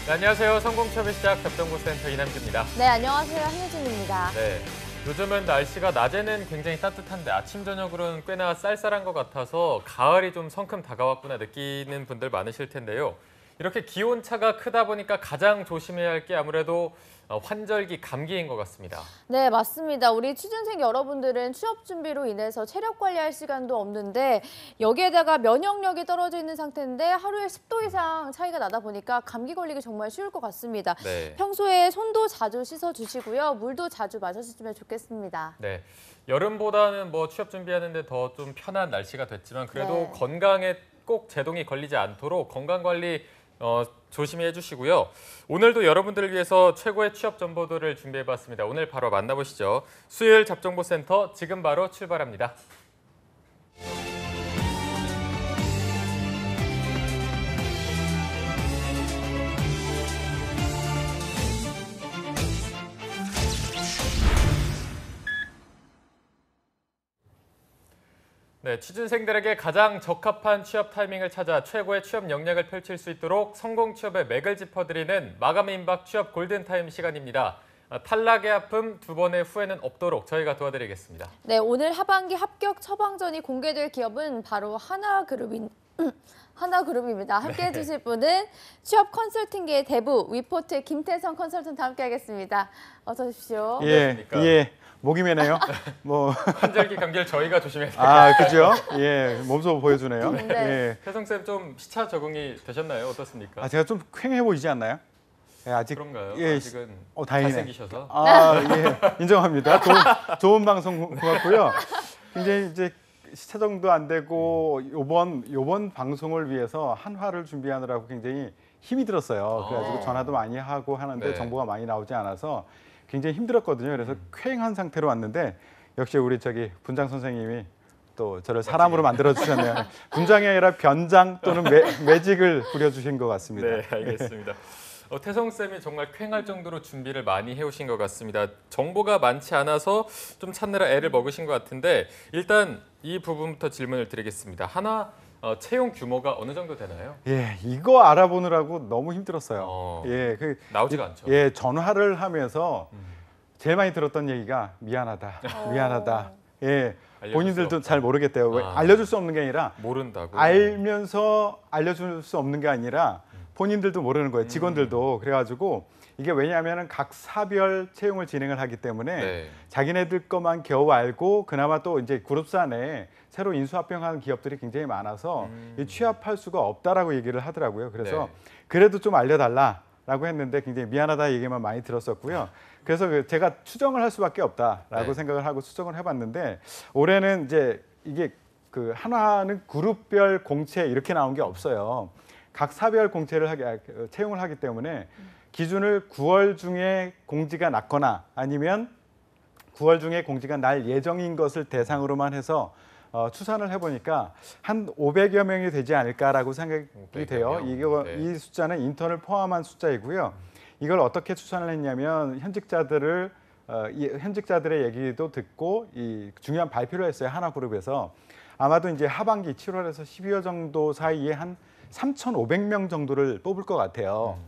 네, 안녕하세요. 성공취업의 시작 접정보센터 이남주입니다. 네, 안녕하세요. 한효진입니다. 네, 요즘은 날씨가 낮에는 굉장히 따뜻한데 아침, 저녁으로는 꽤나 쌀쌀한 것 같아서 가을이 좀 성큼 다가왔구나 느끼는 분들 많으실 텐데요. 이렇게 기온차가 크다 보니까 가장 조심해야 할 게 아무래도 환절기, 감기인 것 같습니다. 네, 맞습니다. 우리 취준생 여러분들은 취업 준비로 인해서 체력 관리할 시간도 없는데 여기에다가 면역력이 떨어져 있는 상태인데 하루에 10도 이상 차이가 나다 보니까 감기 걸리기 정말 쉬울 것 같습니다. 네. 평소에 손도 자주 씻어주시고요. 물도 자주 마셔주시면 좋겠습니다. 네, 여름보다는 취업 준비하는데 더 좀 편한 날씨가 됐지만 그래도 네. 건강에 꼭 제동이 걸리지 않도록 건강관리 조심히 해주시고요. 오늘도 여러분들을 위해서 최고의 취업 정보들을 준비해봤습니다. 오늘 바로 만나보시죠. 수요일 잡정보센터 지금 바로 출발합니다. 네, 취준생들에게 가장 적합한 취업 타이밍을 찾아 최고의 취업 역량을 펼칠 수 있도록 성공 취업의 맥을 짚어드리는 마감 임박 취업 골든타임 시간입니다. 탈락의 아픔, 두 번의 후회는 없도록 저희가 도와드리겠습니다. 네, 오늘 하반기 합격 처방전이 공개될 기업은 바로 하나그룹입니다. 함께 해주실 분은 취업 컨설팅계의 대부 위포트의 김태성 컨설턴트 함께하겠습니다. 어서 오십시오. 안녕하십니까? 목이 메네요. 환절기 감기를 저희가 조심해야 돼요. 그죠? 몸소 보여주네요. 네. 예. 태성쌤 좀 시차 적응이 되셨나요? 어떻습니까? 제가 좀 퀭해 보이지 않나요? 아직 그런가요? 예, 아직은 다행이네. 잘생기셔서. 인정합니다. 좋은 방송 고맙고요. 굉장히 이제 시차 정도 안 되고 요번 방송을 위해서 한화를 준비하느라고 굉장히 힘이 들었어요. 그래가지고 전화도 많이 하고 하는데 네. 정보가 많이 나오지 않아서 굉장히 힘들었거든요. 그래서 쾌행한 상태로 왔는데 역시 우리 분장 선생님이 또 저를 사람으로 만들어 주셨네요. 분장이 아니라 변장 또는 매직을 부려주신 것 같습니다. 네, 알겠습니다. 태성쌤이 정말 쾌할 정도로 준비를 많이 해오신 것 같습니다. 정보가 많지 않아서 좀 찾느라 애를 먹으신 것 같은데 일단 이 부분부터 질문을 드리겠습니다. 하나 채용 규모가 어느 정도 되나요? 이거 알아보느라고 너무 힘들었어요. 나오지가 않죠. 전화를 하면서 제일 많이 들었던 얘기가 미안하다. 본인들도 잘 모르겠대요. 알려줄 수 없는 게 아니라 모른다고. 알면서 알려줄 수 없는 게 아니라 본인들도 모르는 거예요. 직원들도. 그래가지고 이게 왜냐하면 각 사별 채용을 진행을 하기 때문에 자기네들 것만 겨우 알고 그나마 또 이제 그룹사 내에 새로 인수합병하는 기업들이 굉장히 많아서 취업할 수가 없다라고 얘기를 하더라고요. 그래서 그래도 좀 알려달라라고 했는데 굉장히 미안하다 얘기만 많이 들었었고요. 그래서 제가 추정을 할 수밖에 없다라고 생각을 하고 추정을 해봤는데 올해는 이제 이게 한화는 그룹별 공채 이렇게 나온 게 없어요. 각 사별 공채를 채용을 하기 때문에 기준을 9월 중에 공지가 났거나 아니면 9월 중에 공지가 날 예정인 것을 대상으로만 해서 추산을 해보니까 한 500여 명이 되지 않을까라고 생각이 돼요. 이 숫자는 인턴을 포함한 숫자이고요. 이걸 어떻게 추산을 했냐면 현직자들의 얘기도 듣고 이 중요한 발표를 했어요. 하나그룹에서. 아마도 이제 하반기 7월에서 12월 정도 사이에 한 3,500명 정도를 뽑을 것 같아요.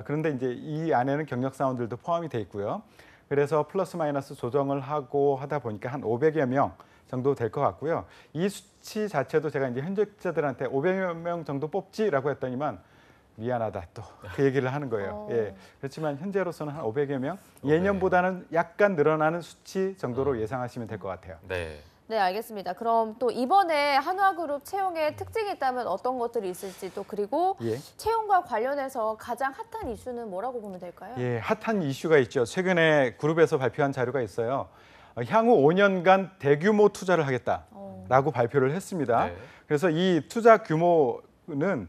그런데 이제 이 안에는 경력 사원들도 포함이 돼 있고요. 그래서 플러스 마이너스 조정을 하고 하다 보니까 한 500여 명 정도 될 것 같고요. 이 수치 자체도 제가 이제 현직자들한테 500여 명 정도 뽑지라고 했더니만 미안하다 또 그 얘기를 하는 거예요. 그렇지만 현재로서는 한 500여 명, 예년보다는 약간 늘어나는 수치 정도로 예상하시면 될 것 같아요. 네, 알겠습니다. 그럼 또 이번에 한화그룹 채용에 특징이 있다면 어떤 것들이 있을지 또 그리고 채용과 관련해서 가장 핫한 이슈는 뭐라고 보면 될까요? 핫한 이슈가 있죠. 최근에 그룹에서 발표한 자료가 있어요. 향후 5년간 대규모 투자를 하겠다라고 발표를 했습니다. 그래서 이 투자 규모는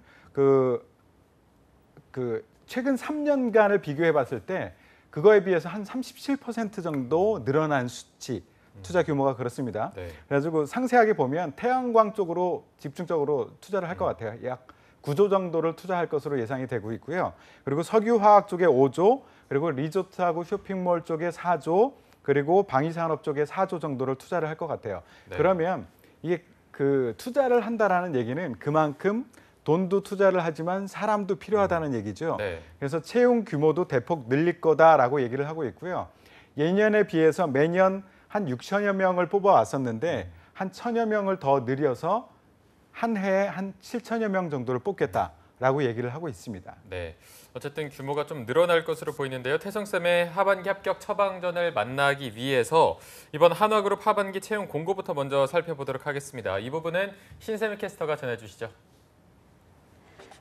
최근 3년간을 비교해 봤을 때 그거에 비해서 한 37% 정도 늘어난 수치. 투자 규모가 그렇습니다. 그래가지고 상세하게 보면 태양광 쪽으로 집중적으로 투자를 할 것 같아요. 약 9조 정도를 투자할 것으로 예상이 되고 있고요. 그리고 석유화학 쪽에 5조, 그리고 리조트하고 쇼핑몰 쪽에 4조, 그리고 방위산업 쪽에 4조 정도를 투자를 할 것 같아요. 그러면 이게 투자를 한다라는 얘기는 그만큼 돈도 투자를 하지만 사람도 필요하다는 얘기죠. 네. 그래서 채용 규모도 대폭 늘릴 거다라고 얘기를 하고 있고요. 예년에 비해서 매년 한 6천여 명을 뽑아왔었는데 한 1,000여 명을 더 늘려서 한 해에 한 7천여 명 정도를 뽑겠다라고 얘기를 하고 있습니다. 네. 어쨌든 규모가 좀 늘어날 것으로 보이는데요. 태성쌤의 하반기 합격 처방전을 만나기 위해서 이번 한화그룹 하반기 채용 공고부터 먼저 살펴보도록 하겠습니다. 이 부분은 신세미 캐스터가 전해주시죠.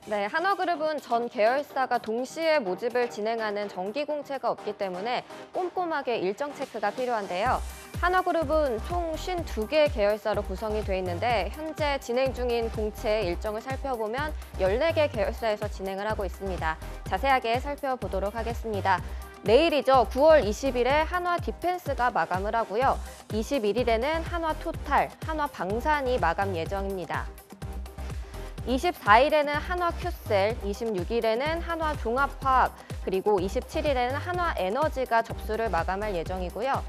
네, 한화그룹은 전 계열사가 동시에 모집을 진행하는 정기공채가 없기 때문에 꼼꼼하게 일정 체크가 필요한데요. 한화그룹은 총 52개 계열사로 구성이 돼 있는데 현재 진행 중인 공채 일정을 살펴보면 14개 계열사에서 진행을 하고 있습니다. 자세하게 살펴보도록 하겠습니다. 내일이죠. 9월 20일에 한화 디펜스가 마감을 하고요. 21일에는 한화 토탈, 한화 방산이 마감 예정입니다. 24일에는 한화 큐셀, 26일에는 한화 종합화학, 그리고 27일에는 한화 에너지가 접수를 마감할 예정이고요.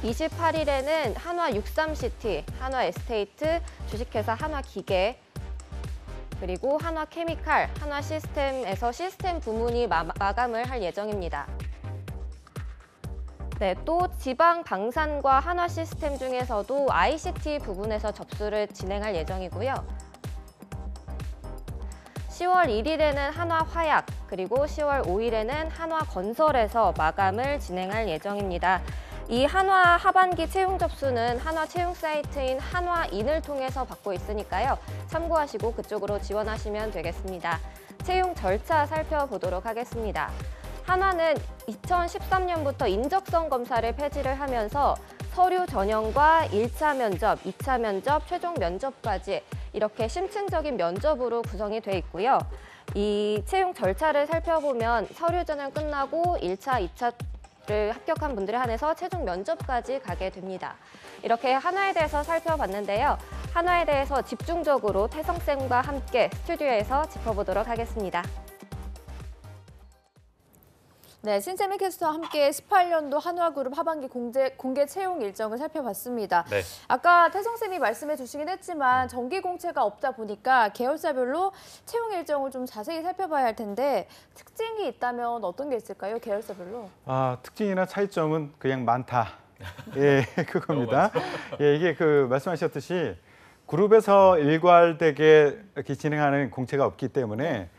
28일에는 한화 63시티, 한화 에스테이트, 주식회사 한화 기계, 그리고 한화 케미칼, 한화 시스템에서 시스템 부문이 마감을 할 예정입니다. 네, 또 지방 방산과 한화 시스템 중에서도 ICT 부분에서 접수를 진행할 예정이고요. 10월 1일에는 한화화약, 그리고 10월 5일에는 한화건설에서 마감을 진행할 예정입니다. 이 한화 하반기 채용 접수는 한화 채용 사이트인 한화인을 통해서 받고 있으니까요. 참고하시고 그쪽으로 지원하시면 되겠습니다. 채용 절차 살펴보도록 하겠습니다. 한화는 2013년부터 인적성 검사를 폐지를 하면서 서류 전형과 1차 면접, 2차 면접, 최종 면접까지 이렇게 심층적인 면접으로 구성이 돼 있고요. 이 채용 절차를 살펴보면 서류 전형 끝나고 1차, 2차를 합격한 분들에 한해서 최종 면접까지 가게 됩니다. 이렇게 한화에 대해서 살펴봤는데요. 한화에 대해서 집중적으로 태성쌤과 함께 스튜디오에서 짚어보도록 하겠습니다. 네, 신세미 캐스터와 함께 18년도 한화그룹 하반기 공개 채용 일정을 살펴봤습니다. 네. 아까 태성쌤이 말씀해 주시긴 했지만 정기 공채가 없다 보니까 계열사별로 채용 일정을 좀 자세히 살펴봐야 할 텐데 특징이 있다면 어떤 게 있을까요? 계열사별로? 특징이나 차이점은 그냥 많다. 예, 그겁니다. 예, 이게 그 말씀하셨듯이 그룹에서 일괄되게 이렇게 진행하는 공채가 없기 때문에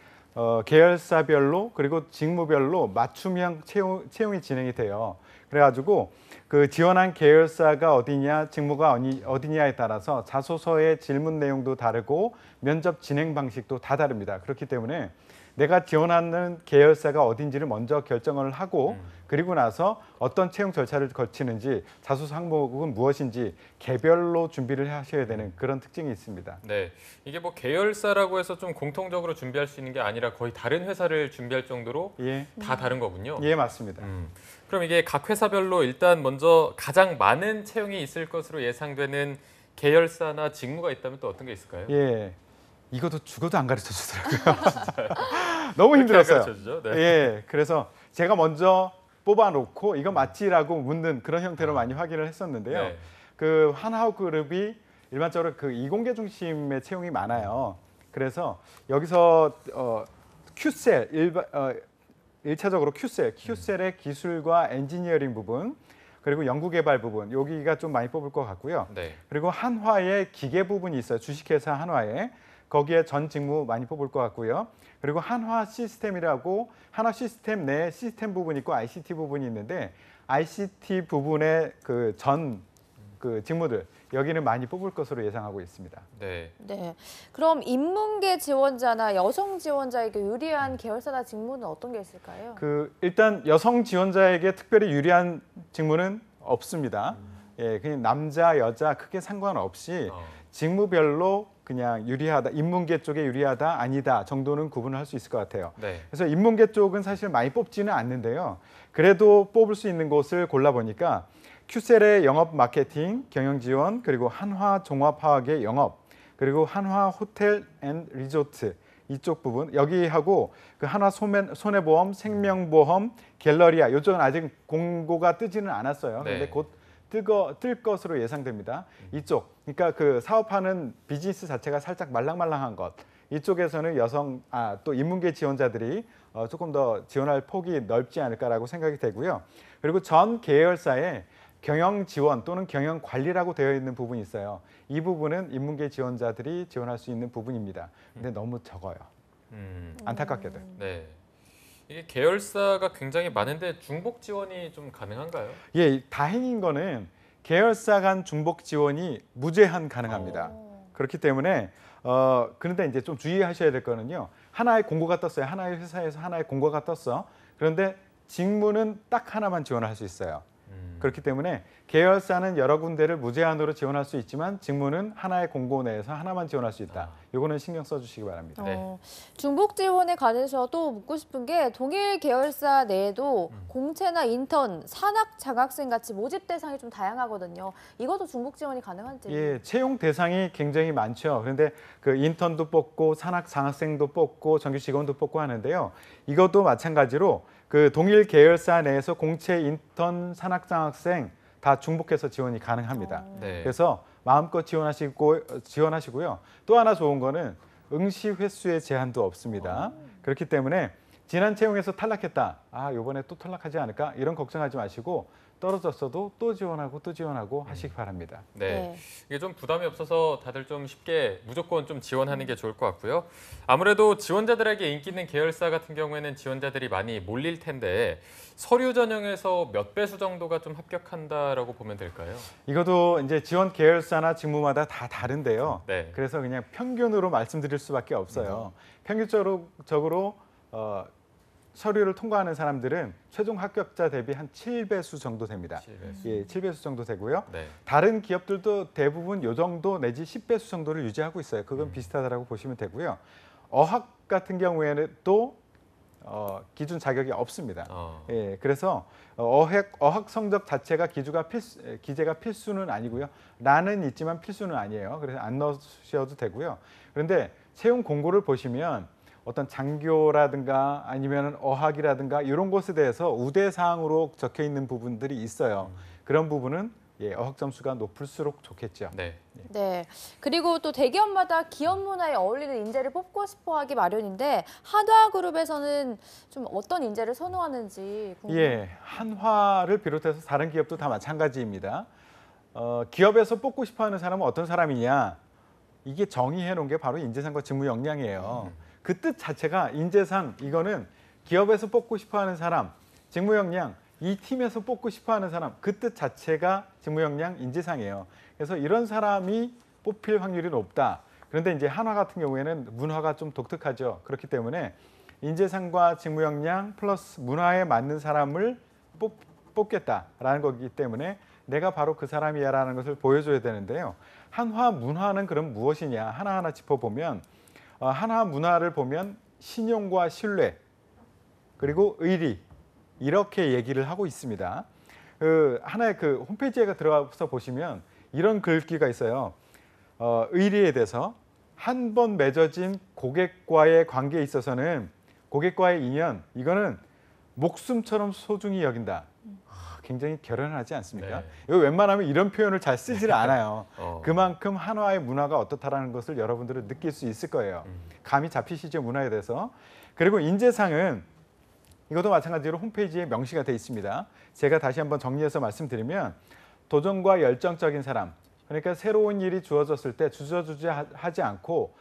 계열사별로 그리고 직무별로 맞춤형 채용이 진행이 돼요. 그래가지고 그 지원한 계열사가 어디냐, 직무가 어디냐에 따라서 자소서의 질문 내용도 다르고 면접 진행 방식도 다 다릅니다. 그렇기 때문에 내가 지원하는 계열사가 어딘지를 먼저 결정을 하고 그리고 나서 어떤 채용 절차를 거치는지 자소서 항목은 무엇인지 개별로 준비를 하셔야 되는 그런 특징이 있습니다. 네, 이게 뭐 계열사라고 해서 좀 공통적으로 준비할 수 있는 게 아니라 거의 다른 회사를 준비할 정도로 다 다른 거군요. 예, 맞습니다. 그럼 이게 각 회사별로 일단 먼저 가장 많은 채용이 있을 것으로 예상되는 계열사나 직무가 있다면 또 어떤 게 있을까요? 예. 이것도 죽어도 안 가르쳐 주더라고요. 너무 힘들었어요. 네. 예, 그래서 제가 먼저 뽑아놓고 이거 맞지라고 묻는 그런 형태로 많이 확인을 했었는데요. 네. 그 한화그룹이 일반적으로 그 이공계 중심의 채용이 많아요. 그래서 여기서 Q셀 일차적으로 Q셀의 기술과 엔지니어링 부분 그리고 연구개발 부분 여기가 좀 많이 뽑을 것 같고요. 네. 그리고 한화의 기계 부분이 있어요. 주식회사 한화에 거기에 전 직무 많이 뽑을 것 같고요. 그리고 한화 시스템이라고 한화 시스템 내에 시스템 부분이 있고 ICT 부분이 있는데 ICT 부분의 그 직무들 여기는 많이 뽑을 것으로 예상하고 있습니다. 네. 네. 그럼 인문계 지원자나 여성 지원자에게 유리한 계열사나 직무는 어떤 게 있을까요? 일단 여성 지원자에게 특별히 유리한 직무는 없습니다. 예, 그냥 남자 여자 크게 상관없이 직무별로 그냥 유리하다, 인문계 쪽에 유리하다, 아니다 정도는 구분을 할 수 있을 것 같아요. 네. 그래서 인문계 쪽은 사실 많이 뽑지는 않는데요. 그래도 뽑을 수 있는 곳을 골라보니까 Q셀의 영업 마케팅, 경영 지원, 그리고 한화 종합화학의 영업, 그리고 한화 호텔 앤 리조트 이쪽 부분 여기하고 그 한화 손해보험, 생명보험, 갤러리아 이쪽은 아직 공고가 뜨지는 않았어요. 그런데 네. 곧 뜰 것으로 예상됩니다. 이쪽, 그러니까 그 사업하는 비즈니스 자체가 살짝 말랑말랑한 것 이쪽에서는 또 인문계 지원자들이 조금 더 지원할 폭이 넓지 않을까라고 생각이 되고요. 그리고 전 계열사에 경영 지원 또는 경영 관리라고 되어 있는 부분이 있어요. 이 부분은 인문계 지원자들이 지원할 수 있는 부분입니다. 근데 너무 적어요. 안타깝게도. 네. 이게 계열사가 굉장히 많은데 중복 지원이 좀 가능한가요? 예, 다행인 거는 계열사 간 중복 지원이 무제한 가능합니다. 그렇기 때문에 그런데 이제 좀 주의하셔야 될 거는요. 하나의 공고가 떴어요. 하나의 회사에서 하나의 공고가 떴어. 그런데 직무는 딱 하나만 지원할 수 있어요. 그렇기 때문에 계열사는 여러 군데를 무제한으로 지원할 수 있지만 직무는 하나의 공고 내에서 하나만 지원할 수 있다. 이거는 신경 써주시기 바랍니다. 네. 중복 지원에 관해서도 묻고 싶은 게 동일 계열사 내에도 공채나 인턴, 산학 장학생 같이 모집 대상이 좀 다양하거든요. 이것도 중복 지원이 가능한지. 예, 채용 대상이 굉장히 많죠. 그런데 그 인턴도 뽑고 산학 장학생도 뽑고 정규 직원도 뽑고 하는데요. 이것도 마찬가지로 그 동일 계열사 내에서 공채, 인턴, 산학 장학생 다 중복해서 지원이 가능합니다. 네. 그래서 마음껏 지원하시고요. 또 하나 좋은 거는 응시 횟수의 제한도 없습니다. 그렇기 때문에 지난 채용에서 탈락했다. 이번에 또 탈락하지 않을까? 이런 걱정하지 마시고 떨어졌어도 또 지원하고 하시기 바랍니다. 네. 이게 좀 부담이 없어서 다들 좀 쉽게 무조건 좀 지원하는 게 좋을 것 같고요. 아무래도 지원자들에게 인기 있는 계열사 같은 경우에는 지원자들이 많이 몰릴 텐데 서류 전형에서 몇 배수 정도가 좀 합격한다라고 보면 될까요? 이것도 이제 지원 계열사나 직무마다 다 다른데요. 네. 그래서 그냥 평균으로 말씀드릴 수밖에 없어요. 평균적으로 서류를 통과하는 사람들은 최종 합격자 대비 한 7배수 정도 됩니다. 7배수. 예, 7배수 정도 되고요. 네. 다른 기업들도 대부분 요 정도 내지 10배수 정도를 유지하고 있어요. 그건 비슷하다고 보시면 되고요. 어학 같은 경우에는 또 기준 자격이 없습니다. 예, 그래서 어학 성적 자체가 기재가 필수는 아니고요. 라는 있지만 필수는 아니에요. 그래서 안 넣으셔도 되고요. 그런데 채용 공고를 보시면 어떤 장교라든가 아니면 어학이라든가 이런 것에 대해서 우대 사항으로 적혀 있는 부분들이 있어요. 그런 부분은 어학 점수가 높을수록 좋겠죠. 네. 네. 그리고 또 대기업마다 기업 문화에 어울리는 인재를 뽑고 싶어 하기 마련인데 한화그룹에서는 좀 어떤 인재를 선호하는지 궁금해요. 예, 한화를 비롯해서 다른 기업도 다 마찬가지입니다. 기업에서 뽑고 싶어 하는 사람은 어떤 사람이냐? 이게 정의해 놓은 게 바로 인재상과 직무 역량이에요. 그 뜻 자체가 인재상 이거는 기업에서 뽑고 싶어 하는 사람, 직무 역량 이 팀에서 뽑고 싶어 하는 사람 그 뜻 자체가 직무 역량 인재상이에요. 그래서 이런 사람이 뽑힐 확률이 높다. 그런데 이제 한화 같은 경우에는 문화가 좀 독특하죠. 그렇기 때문에 인재상과 직무 역량 플러스 문화에 맞는 사람을 뽑겠다라는 거기 때문에 내가 바로 그 사람이야라는 것을 보여줘야 되는데요. 한화 문화는 그럼 무엇이냐 하나하나 짚어보면 한화 문화를 보면 신용과 신뢰 그리고 의리 이렇게 얘기를 하고 있습니다. 하나의 그 홈페이지에 들어가서 보시면 이런 글귀가 있어요. 의리에 대해서 한 번 맺어진 고객과의 관계에 있어서는 고객과의 인연 이거는 목숨처럼 소중히 여긴다. 굉장히 결연하지 않습니까? 네. 이거 웬만하면 이런 표현을 잘 쓰지를 않아요. 어. 그만큼 한화의 문화가 어떻다라는 것을 여러분들은 느낄 수 있을 거예요. 감이 잡히시죠, 문화에 대해서. 그리고 인재상은 이것도 마찬가지로 홈페이지에 명시가 돼 있습니다. 제가 다시 한번 정리해서 말씀드리면 도전과 열정적인 사람, 그러니까 새로운 일이 주어졌을 때 주저주저하지 않고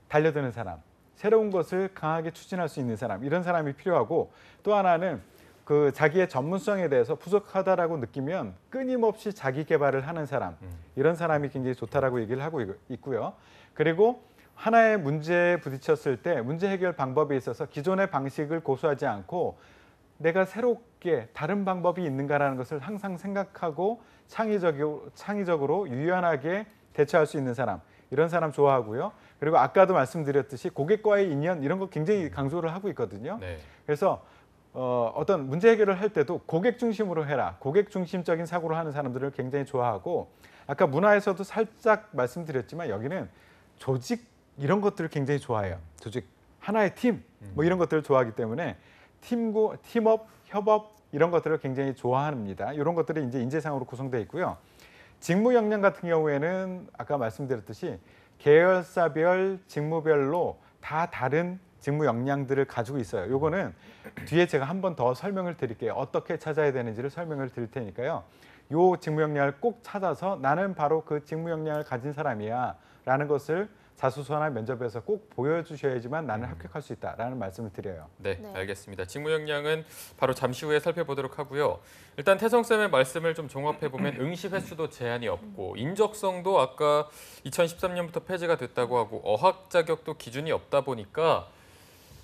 달려드는 사람, 새로운 것을 강하게 추진할 수 있는 사람, 이런 사람이 필요하고 또 하나는 그 자기의 전문성에 대해서 부족하다라고 느끼면 끊임없이 자기 개발을 하는 사람, 이런 사람이 굉장히 좋다라고 얘기를 하고 있고요. 그리고 하나의 문제에 부딪혔을 때 문제 해결 방법에 있어서 기존의 방식을 고수하지 않고 내가 새롭게 다른 방법이 있는가라는 것을 항상 생각하고 창의적으로 유연하게 대처할 수 있는 사람, 이런 사람 좋아하고요. 그리고 아까도 말씀드렸듯이 고객과의 인연 이런 거 굉장히 강조를 하고 있거든요. 네. 그래서 어떤 문제 해결을 할 때도 고객 중심으로 해라. 고객 중심적인 사고를 하는 사람들을 굉장히 좋아하고 아까 문화에서도 살짝 말씀드렸지만 여기는 조직 이런 것들을 굉장히 좋아해요. 조직 하나의 팀 뭐 이런 것들을 좋아하기 때문에 팀업, 협업 이런 것들을 굉장히 좋아합니다. 이런 것들이 이제 인재상으로 구성되어 있고요. 직무 역량 같은 경우에는 아까 말씀드렸듯이 계열사별, 직무별로 다 다른 직무 역량들을 가지고 있어요. 요거는 뒤에 제가 한 번 더 설명을 드릴게요. 어떻게 찾아야 되는지를 설명을 드릴 테니까요. 요 직무 역량을 꼭 찾아서 나는 바로 그 직무 역량을 가진 사람이야 라는 것을 자소서나 면접에서 꼭 보여주셔야지만 나는 합격할 수 있다라는 말씀을 드려요. 네, 네. 알겠습니다. 직무 역량은 바로 잠시 후에 살펴보도록 하고요. 일단 태성쌤의 말씀을 좀 종합해보면 응시 횟수도 제한이 없고 인적성도 아까 2013년부터 폐지가 됐다고 하고 어학 자격도 기준이 없다 보니까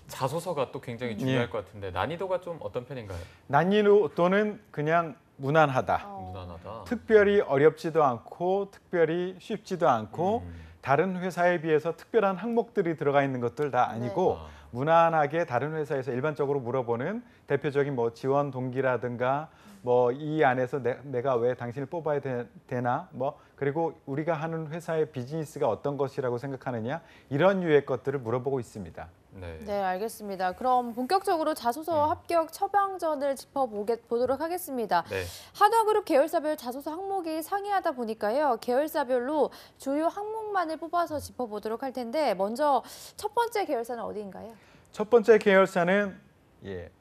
자소서가 또 굉장히 중요할 것 같은데 난이도가 좀 어떤 편인가요? 난이도는 그냥 무난하다. 무난하다. 특별히 어렵지도 않고 특별히 쉽지도 않고 다른 회사에 비해서 특별한 항목들이 들어가 있는 것들 다 아니고 아. 무난하게 다른 회사에서 일반적으로 물어보는 대표적인 뭐 지원 동기라든가 뭐 이 안에서 내가 왜 당신을 뽑아야 되나 뭐 그리고 우리가 하는 회사의 비즈니스가 어떤 것이라고 생각하느냐 이런 유의 것들을 물어보고 있습니다. 네. 네, 알겠습니다. 그럼 본격적으로 자소서 합격 처방전을 짚어보도록 하겠습니다. 네. 한화그룹 계열사별 자소서 항목이 상이하다 보니까요. 계열사별로 주요 항목만을 뽑아서 짚어보도록 할 텐데 먼저 첫 번째 계열사는 어디인가요? 첫 번째 계열사는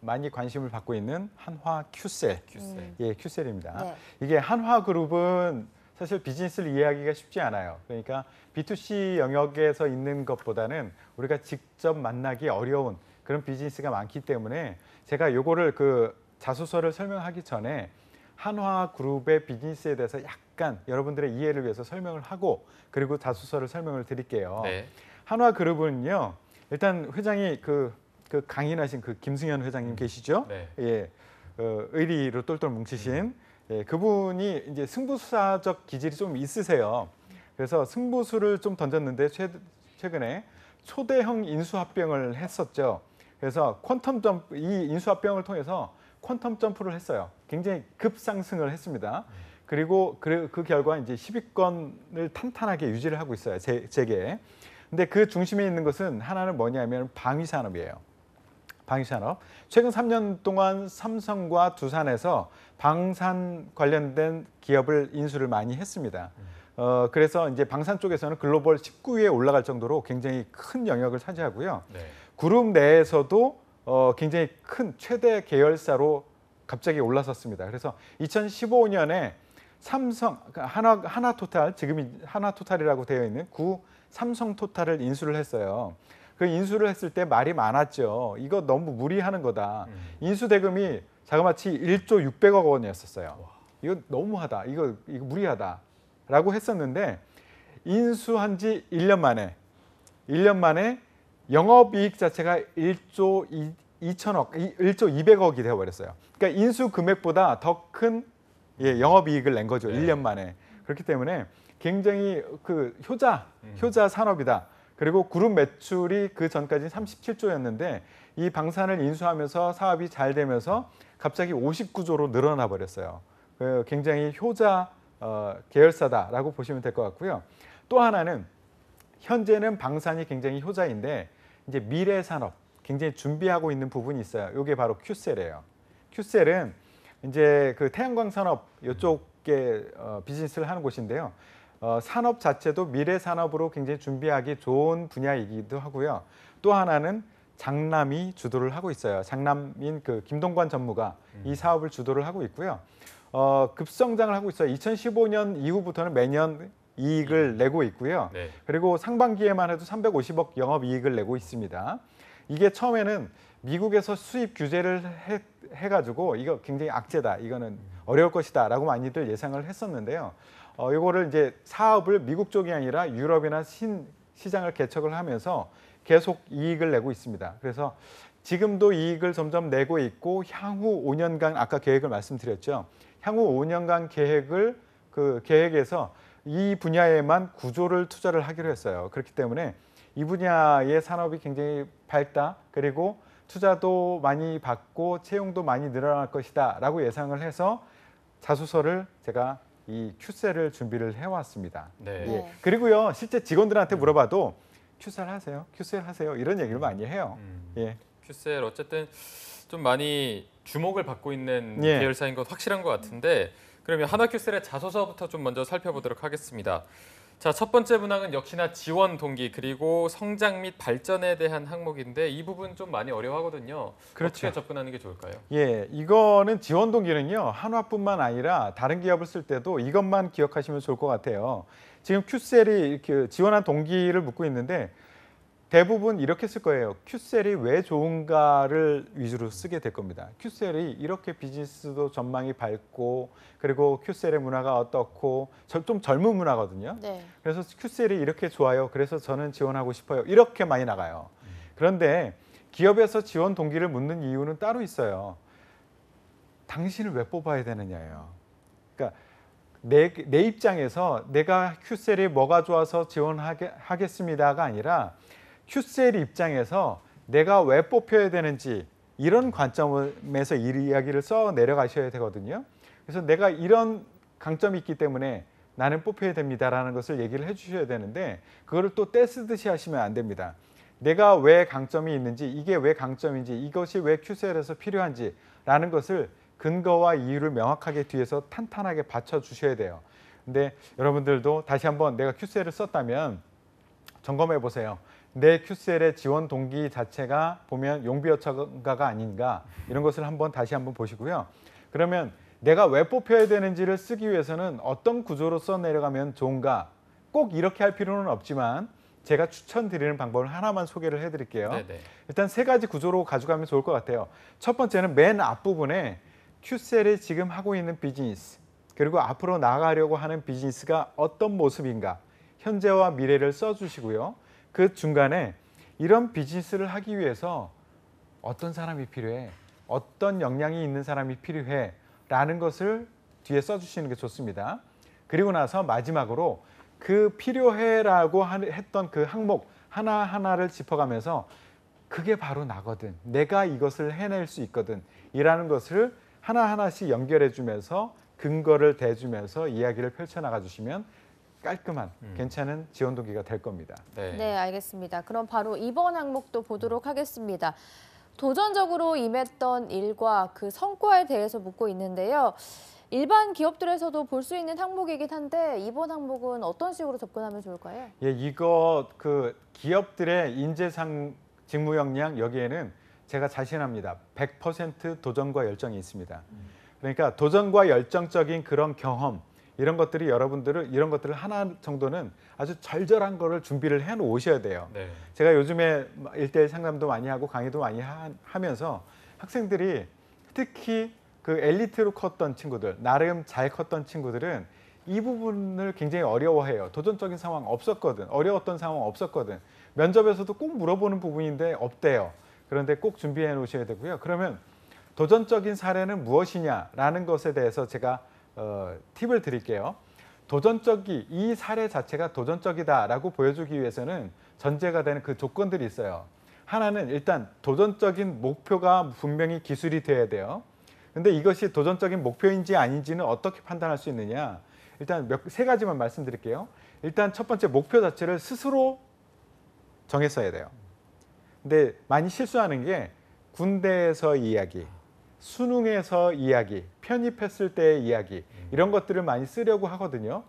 많이 관심을 받고 있는 한화큐셀. 큐셀입니다. 네. 이게 한화그룹은 사실 비즈니스를 이해하기가 쉽지 않아요. 그러니까 B2C 영역에서 있는 것보다는 우리가 직접 만나기 어려운 그런 비즈니스가 많기 때문에 제가 요거를 그 자소서를 설명하기 전에 한화그룹의 비즈니스에 대해서 약간 여러분들의 이해를 위해서 설명을 하고 그리고 자소서를 설명을 드릴게요. 네. 한화그룹은요. 일단 회장이 그 강인하신 그 김승현 회장님 계시죠? 네. 의리로 똘똘 뭉치신 그분이 이제 승부수사적 기질이 좀 있으세요. 그래서 승부수를 좀 던졌는데 최근에 초대형 인수합병을 했었죠. 그래서 퀀텀 점프, 이 인수합병을 통해서 퀀텀 점프를 했어요. 굉장히 급상승을 했습니다. 그리고 그 결과 이제 10위권을 탄탄하게 유지를 하고 있어요. 제게. 근데 그 중심에 있는 것은 하나는 뭐냐면 방위산업이에요. 방위산업. 최근 3년 동안 삼성과 두산에서 방산 관련된 기업을 인수를 많이 했습니다. 그래서 이제 방산 쪽에서는 글로벌 19위에 올라갈 정도로 굉장히 큰 영역을 차지하고요. 네. 그룹 그룹 내에서도 굉장히 큰 최대 계열사로 갑자기 올라섰습니다. 그래서 2015년에 삼성, 하나토탈, 지금이 하나토탈이라고 되어 있는 구 삼성토탈을 인수를 했어요. 그 인수를 했을 때 말이 많았죠. 이거 너무 무리하는 거다. 인수 대금이 자그마치 1조 600억 원이었었어요. 이거 너무하다. 이거 무리하다라고 했었는데 인수한 지 1년 만에 영업이익 자체가 1조 200억이 되어버렸어요. 그러니까 인수 금액보다 더 큰 영업이익을 낸 거죠. 네. 1년 만에. 그렇기 때문에 굉장히 그 효자 산업이다. 그리고 그룹 매출이 그 전까지 37조였는데 이 방산을 인수하면서 사업이 잘 되면서 갑자기 59조로 늘어나 버렸어요. 굉장히 효자 계열사다라고 보시면 될 것 같고요. 또 하나는 현재는 방산이 굉장히 효자인데 이제 미래 산업 굉장히 준비하고 있는 부분이 있어요. 이게 바로 큐셀이에요. 큐셀은 이제 그 태양광 산업 이쪽에 비즈니스를 하는 곳인데요. 산업 자체도 미래 산업으로 굉장히 준비하기 좋은 분야이기도 하고요. 또 하나는 장남이 주도를 하고 있어요. 장남인 그 김동관 전무가 이 사업을 주도를 하고 있고요. 급성장을 하고 있어요. 2015년 이후부터는 매년 이익을 내고 있고요. 네. 그리고 상반기에만 해도 350억 영업이익을 내고 있습니다. 이게 처음에는 미국에서 수입 규제를 해가지고 이거 굉장히 악재다, 이거는 어려울 것이다라고 많이들 예상을 했었는데요. 이거를 이제 사업을 미국 쪽이 아니라 유럽이나 시장을 개척을 하면서 계속 이익을 내고 있습니다. 그래서 지금도 이익을 점점 내고 있고 향후 5년간 아까 계획을 말씀드렸죠. 향후 5년간 계획에서 이 분야에만 9조를 투자를 하기로 했어요. 그렇기 때문에 이 분야의 산업이 굉장히 밝다. 그리고 투자도 많이 받고 채용도 많이 늘어날 것이다 라고 예상을 해서 자소서를 제가 이 큐셀을 준비를 해왔습니다. 네. 예. 그리고요, 실제 직원들한테 물어봐도 큐셀 하세요 이런 얘기를 많이 해요. 예. 큐셀 어쨌든 좀 많이 주목을 받고 있는 예. 계열사인 것 확실한 것 같은데 그러면 한화큐셀의 자소서부터 좀 먼저 살펴보도록 하겠습니다. 자, 첫 번째 문항은 역시나 지원 동기 그리고 성장 및 발전에 대한 항목인데 이 부분 좀 많이 어려워하거든요. 그렇죠. 어떻게 접근하는 게 좋을까요? 예, 이거는 지원 동기는요. 한화뿐만 아니라 다른 기업을 쓸 때도 이것만 기억하시면 좋을 것 같아요. 지금 큐셀이 이렇게 지원한 동기를 묻고 있는데 대부분 이렇게 쓸 거예요. 큐셀이 왜 좋은가를 위주로 쓰게 될 겁니다. 큐셀이 이렇게 비즈니스도 전망이 밝고 그리고 큐셀의 문화가 어떻고 좀 젊은 문화거든요. 네. 그래서 큐셀이 이렇게 좋아요. 그래서 저는 지원하고 싶어요. 이렇게 많이 나가요. 그런데 기업에서 지원 동기를 묻는 이유는 따로 있어요. 당신을 왜 뽑아야 되느냐예요. 그러니까 내 입장에서 내가 큐셀이 뭐가 좋아서 지원하겠습니다가 아니라 큐셀 입장에서 내가 왜 뽑혀야 되는지 이런 관점에서 이 이야기를 써 내려가셔야 되거든요. 그래서 내가 이런 강점이 있기 때문에 나는 뽑혀야 됩니다라는 것을 얘기를 해주셔야 되는데 그거를 또 떼쓰듯이 하시면 안 됩니다. 내가 왜 강점이 있는지 이게 왜 강점인지 이것이 왜 큐셀에서 필요한지라는 것을 근거와 이유를 명확하게 뒤에서 탄탄하게 받쳐주셔야 돼요. 근데 여러분들도 다시 한번 내가 큐셀을 썼다면 점검해 보세요. 내 큐셀의 지원 동기 자체가 보면 용비어처가가 아닌가 이런 것을 다시 한번 보시고요. 그러면 내가 왜 뽑혀야 되는지를 쓰기 위해서는 어떤 구조로 써 내려가면 좋은가 꼭 이렇게 할 필요는 없지만 제가 추천드리는 방법을 하나만 소개를 해드릴게요. 네네. 일단 3가지 구조로 가져가면 좋을 것 같아요. 첫 번째는 맨 앞부분에 큐셀이 지금 하고 있는 비즈니스 그리고 앞으로 나아가려고 하는 비즈니스가 어떤 모습인가 현재와 미래를 써주시고요. 그 중간에 이런 비즈니스를 하기 위해서 어떤 사람이 필요해, 어떤 역량이 있는 사람이 필요해 라는 것을 뒤에 써주시는 게 좋습니다. 그리고 나서 마지막으로 그 필요해라고 했던 그 항목 하나하나를 짚어가면서 그게 바로 나거든, 내가 이것을 해낼 수 있거든 이라는 것을 하나하나씩 연결해 주면서 근거를 대주면서 이야기를 펼쳐나가 주시면 깔끔한 괜찮은 지원 동기가 될 겁니다. 네, 알겠습니다. 그럼 바로 이번 항목도 보도록 하겠습니다. 도전적으로 임했던 일과 그 성과에 대해서 묻고 있는데요. 일반 기업들에서도 볼 수 있는 항목이긴 한데 이번 항목은 어떤 식으로 접근하면 좋을까요? 예, 이거 그 기업들의 인재상 직무 역량 여기에는 제가 자신합니다. 100% 도전과 열정이 있습니다. 그러니까 도전과 열정적인 그런 경험 이런 것들이 여러분들을 이런 것들을 하나 정도는 아주 절절한 거를 준비를 해 놓으셔야 돼요. 네. 제가 요즘에 1:1 상담도 많이 하고 강의도 많이 하면서 학생들이 특히 그 엘리트로 컸던 친구들, 나름 잘 컸던 친구들은 이 부분을 굉장히 어려워해요. 도전적인 상황 없었거든. 어려웠던 상황 없었거든. 면접에서도 꼭 물어보는 부분인데 없대요. 그런데 꼭 준비해 놓으셔야 되고요. 그러면 도전적인 사례는 무엇이냐라는 것에 대해서 제가 팁을 드릴게요. 이 사례 자체가 도전적이다라고 보여주기 위해서는 전제가 되는 그 조건들이 있어요. 하나는 일단 도전적인 목표가 분명히 기술이 돼야 돼요. 근데 이것이 도전적인 목표인지 아닌지는 어떻게 판단할 수 있느냐? 일단 3가지만 말씀드릴게요. 일단 첫 번째 목표 자체를 스스로 정했어야 돼요. 근데 많이 실수하는 게 군대에서 이야기, 수능에서 이야기, 편입했을 때의 이야기 이런 것들을 많이 쓰려고 하거든요.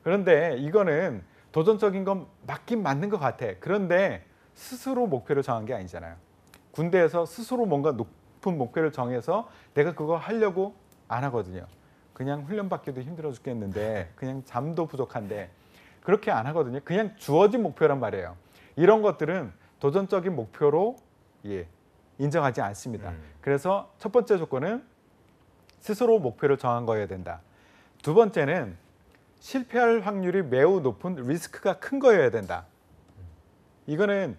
그런데 이거는 도전적인 건 맞긴 맞는 것 같아. 그런데 스스로 목표를 정한 게 아니잖아요. 군대에서 스스로 뭔가 높은 목표를 정해서 내가 그거 하려고 안 하거든요. 그냥 훈련받기도 힘들어 죽겠는데 그냥 잠도 부족한데 그렇게 안 하거든요. 그냥 주어진 목표란 말이에요. 이런 것들은 도전적인 목표로 인정하지 않습니다. 그래서 첫 번째 조건은 스스로 목표를 정한 거여야 된다. 두 번째는 실패할 확률이 매우 높은 리스크가 큰 거여야 된다. 이거는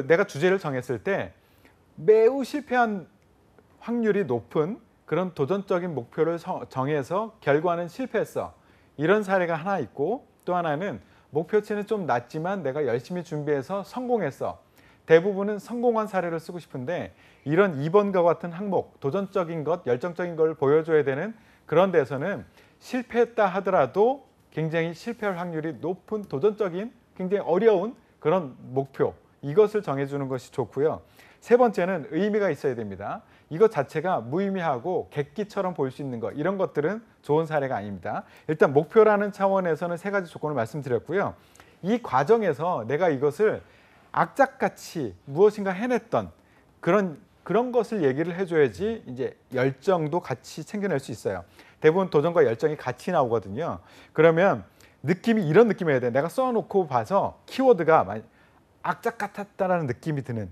내가 주제를 정했을 때 매우 실패한 확률이 높은 그런 도전적인 목표를 정해서 결과는 실패했어. 이런 사례가 하나 있고 또 하나는 목표치는 좀 낮지만 내가 열심히 준비해서 성공했어. 대부분은 성공한 사례를 쓰고 싶은데 이런 2번과 같은 항목, 도전적인 것, 열정적인 걸 보여줘야 되는 그런 데서는 실패했다 하더라도 굉장히 실패할 확률이 높은 도전적인 굉장히 어려운 그런 목표, 이것을 정해주는 것이 좋고요. 세 번째는 의미가 있어야 됩니다. 이것 자체가 무의미하고 객기처럼 보일 수 있는 것, 이런 것들은 좋은 사례가 아닙니다. 일단 목표라는 차원에서는 세 가지 조건을 말씀드렸고요. 이 과정에서 내가 이것을 악착같이 무엇인가 해냈던 그런 것을 얘기를 해줘야지 이제 열정도 같이 챙겨낼 수 있어요. 대부분 도전과 열정이 같이 나오거든요. 그러면 느낌이 이런 느낌이어야 돼. 내가 써놓고 봐서 키워드가 악착 같았다라는 느낌이 드는,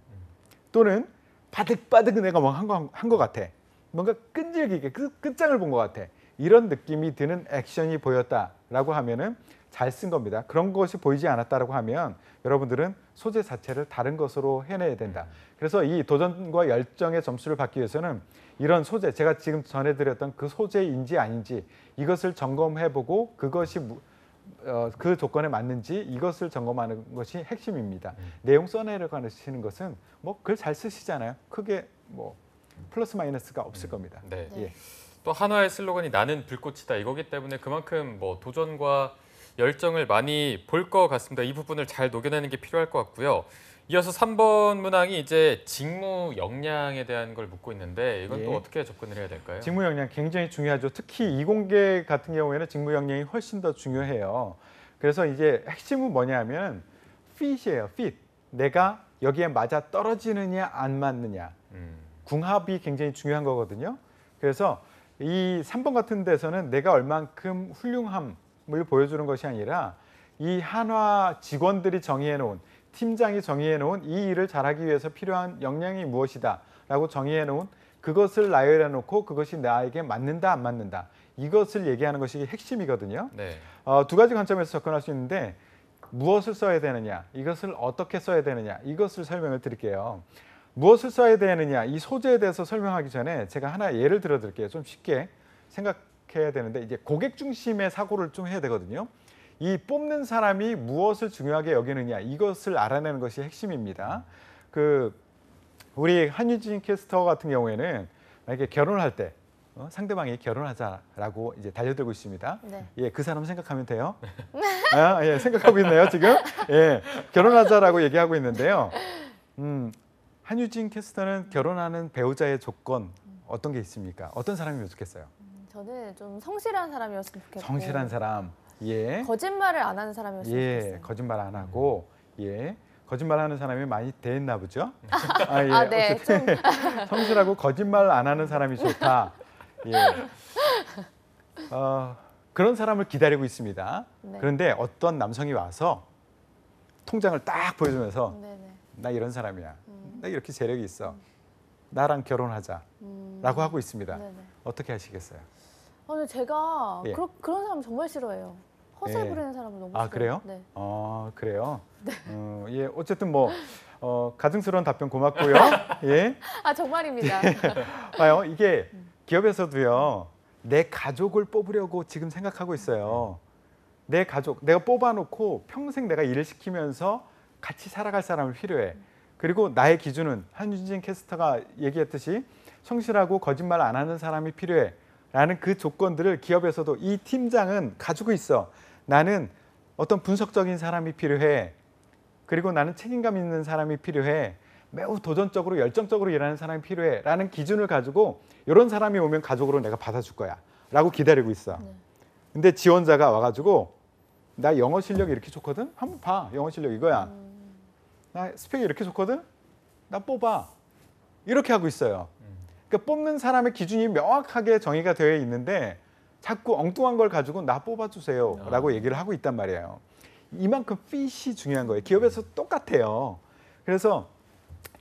또는 바득바득 내가 뭐 한 것 같아. 뭔가 끈질기게 끝장을 본 것 같아. 이런 느낌이 드는 액션이 보였다라고 하면은 잘 쓴 겁니다. 그런 것이 보이지 않았다라고 하면 여러분들은 소재 자체를 다른 것으로 해내야 된다. 그래서 이 도전과 열정의 점수를 받기 위해서는 이런 소재, 제가 지금 전해드렸던 그 소재인지 아닌지 이것을 점검해보고 그것이 그 조건에 맞는지 이것을 점검하는 것이 핵심입니다. 내용 써내려가시는 것은 뭐 글 잘 쓰시잖아요. 크게 뭐 플러스 마이너스가 없을 겁니다. 네. 네. 또 한화의 슬로건이 나는 불꽃이다 이거기 때문에 그만큼 뭐 도전과 열정을 많이 볼 것 같습니다. 이 부분을 잘 녹여내는 게 필요할 것 같고요. 이어서 3번 문항이 이제 직무 역량에 대한 걸 묻고 있는데 이건 또 어떻게 접근을 해야 될까요? 직무 역량 굉장히 중요하죠. 특히 이공계 같은 경우에는 직무 역량이 훨씬 더 중요해요. 그래서 이제 핵심은 뭐냐면 fit이에요. fit. 내가 여기에 맞아 떨어지느냐 안 맞느냐. 궁합이 굉장히 중요한 거거든요. 그래서 이 3번 같은 데서는 내가 얼만큼 훌륭함을 보여주는 것이 아니라 이 한화 직원들이 정의해놓은, 팀장이 정의해놓은 이 일을 잘하기 위해서 필요한 역량이 무엇이다 라고 정의해놓은 그것을 나열해 놓고 그것이 나에게 맞는다 안 맞는다 이것을 얘기하는 것이 핵심이거든요. 네. 두 가지 관점에서 접근할 수 있는데 무엇을 써야 되느냐, 이것을 어떻게 써야 되느냐, 이것을 설명을 드릴게요. 무엇을 써야 되느냐, 이 소재에 대해서 설명하기 전에 제가 하나 예를 들어 드릴게요. 좀 쉽게 생각해야 되는데 이제 고객 중심의 사고를 좀 해야 되거든요. 이 뽑는 사람이 무엇을 중요하게 여기느냐 이것을 알아내는 것이 핵심입니다. 우리 한유진 캐스터 같은 경우에는 만약에 결혼할 때 상대방이 결혼하자라고 이제 달려들고 있습니다. 네. 예, 그 사람 생각하면 돼요. 예, 생각하고 있네요 지금. 예, 결혼하자라고 얘기하고 있는데요. 한유진 캐스터는 결혼하는 배우자의 조건 어떤 게 있습니까? 어떤 사람이면 좋겠어요? 저는 좀 성실한 사람이었으면 좋겠고. 성실한 사람. 예. 거짓말을 안 하는 사람이었으면 좋겠어요. 거짓말 안 하고, 거짓말하는 사람이 많이 대했나 보죠. 네. 어쨌든 성실하고 거짓말 안 하는 사람이 좋다. 그런 사람을 기다리고 있습니다. 네. 그런데 어떤 남성이 와서 통장을 딱 보여주면서 네네. 나 이런 사람이야. 나 이렇게 재력이 있어. 나랑 결혼하자라고 하고 있습니다. 네네. 어떻게 하시겠어요? 근데 제가 예. 그런 사람 정말 싫어해요. 허세 예. 부리는 사람을 너무 싫어해요. 그래요? 네. 그래요? 예, 어쨌든 뭐 가증스러운 답변 고맙고요. 예. 정말입니다. 봐요, 이게 기업에서도요. 내 가족을 뽑으려고 지금 생각하고 있어요. 내 가족, 내가 뽑아놓고 평생 내가 일을 시키면서 같이 살아갈 사람을 필요해. 그리고 나의 기준은 한유진 캐스터가 얘기했듯이 성실하고 거짓말 안 하는 사람이 필요해. 라는 그 조건들을 기업에서도 이 팀장은 가지고 있어. 나는 어떤 분석적인 사람이 필요해. 그리고 나는 책임감 있는 사람이 필요해. 매우 도전적으로 열정적으로 일하는 사람이 필요해. 라는 기준을 가지고 이런 사람이 오면 가족으로 내가 받아줄 거야. 라고 기다리고 있어. 근데 지원자가 와가지고 나 영어 실력이 이렇게 좋거든? 한번 봐. 영어 실력 이거야. 나 스펙이 이렇게 좋거든? 나 뽑아. 이렇게 하고 있어요. 그러니까 뽑는 사람의 기준이 명확하게 정의가 되어 있는데 자꾸 엉뚱한 걸 가지고 나 뽑아주세요 라고 얘기를 하고 있단 말이에요. 이만큼 fit이 중요한 거예요. 기업에서 똑같아요. 그래서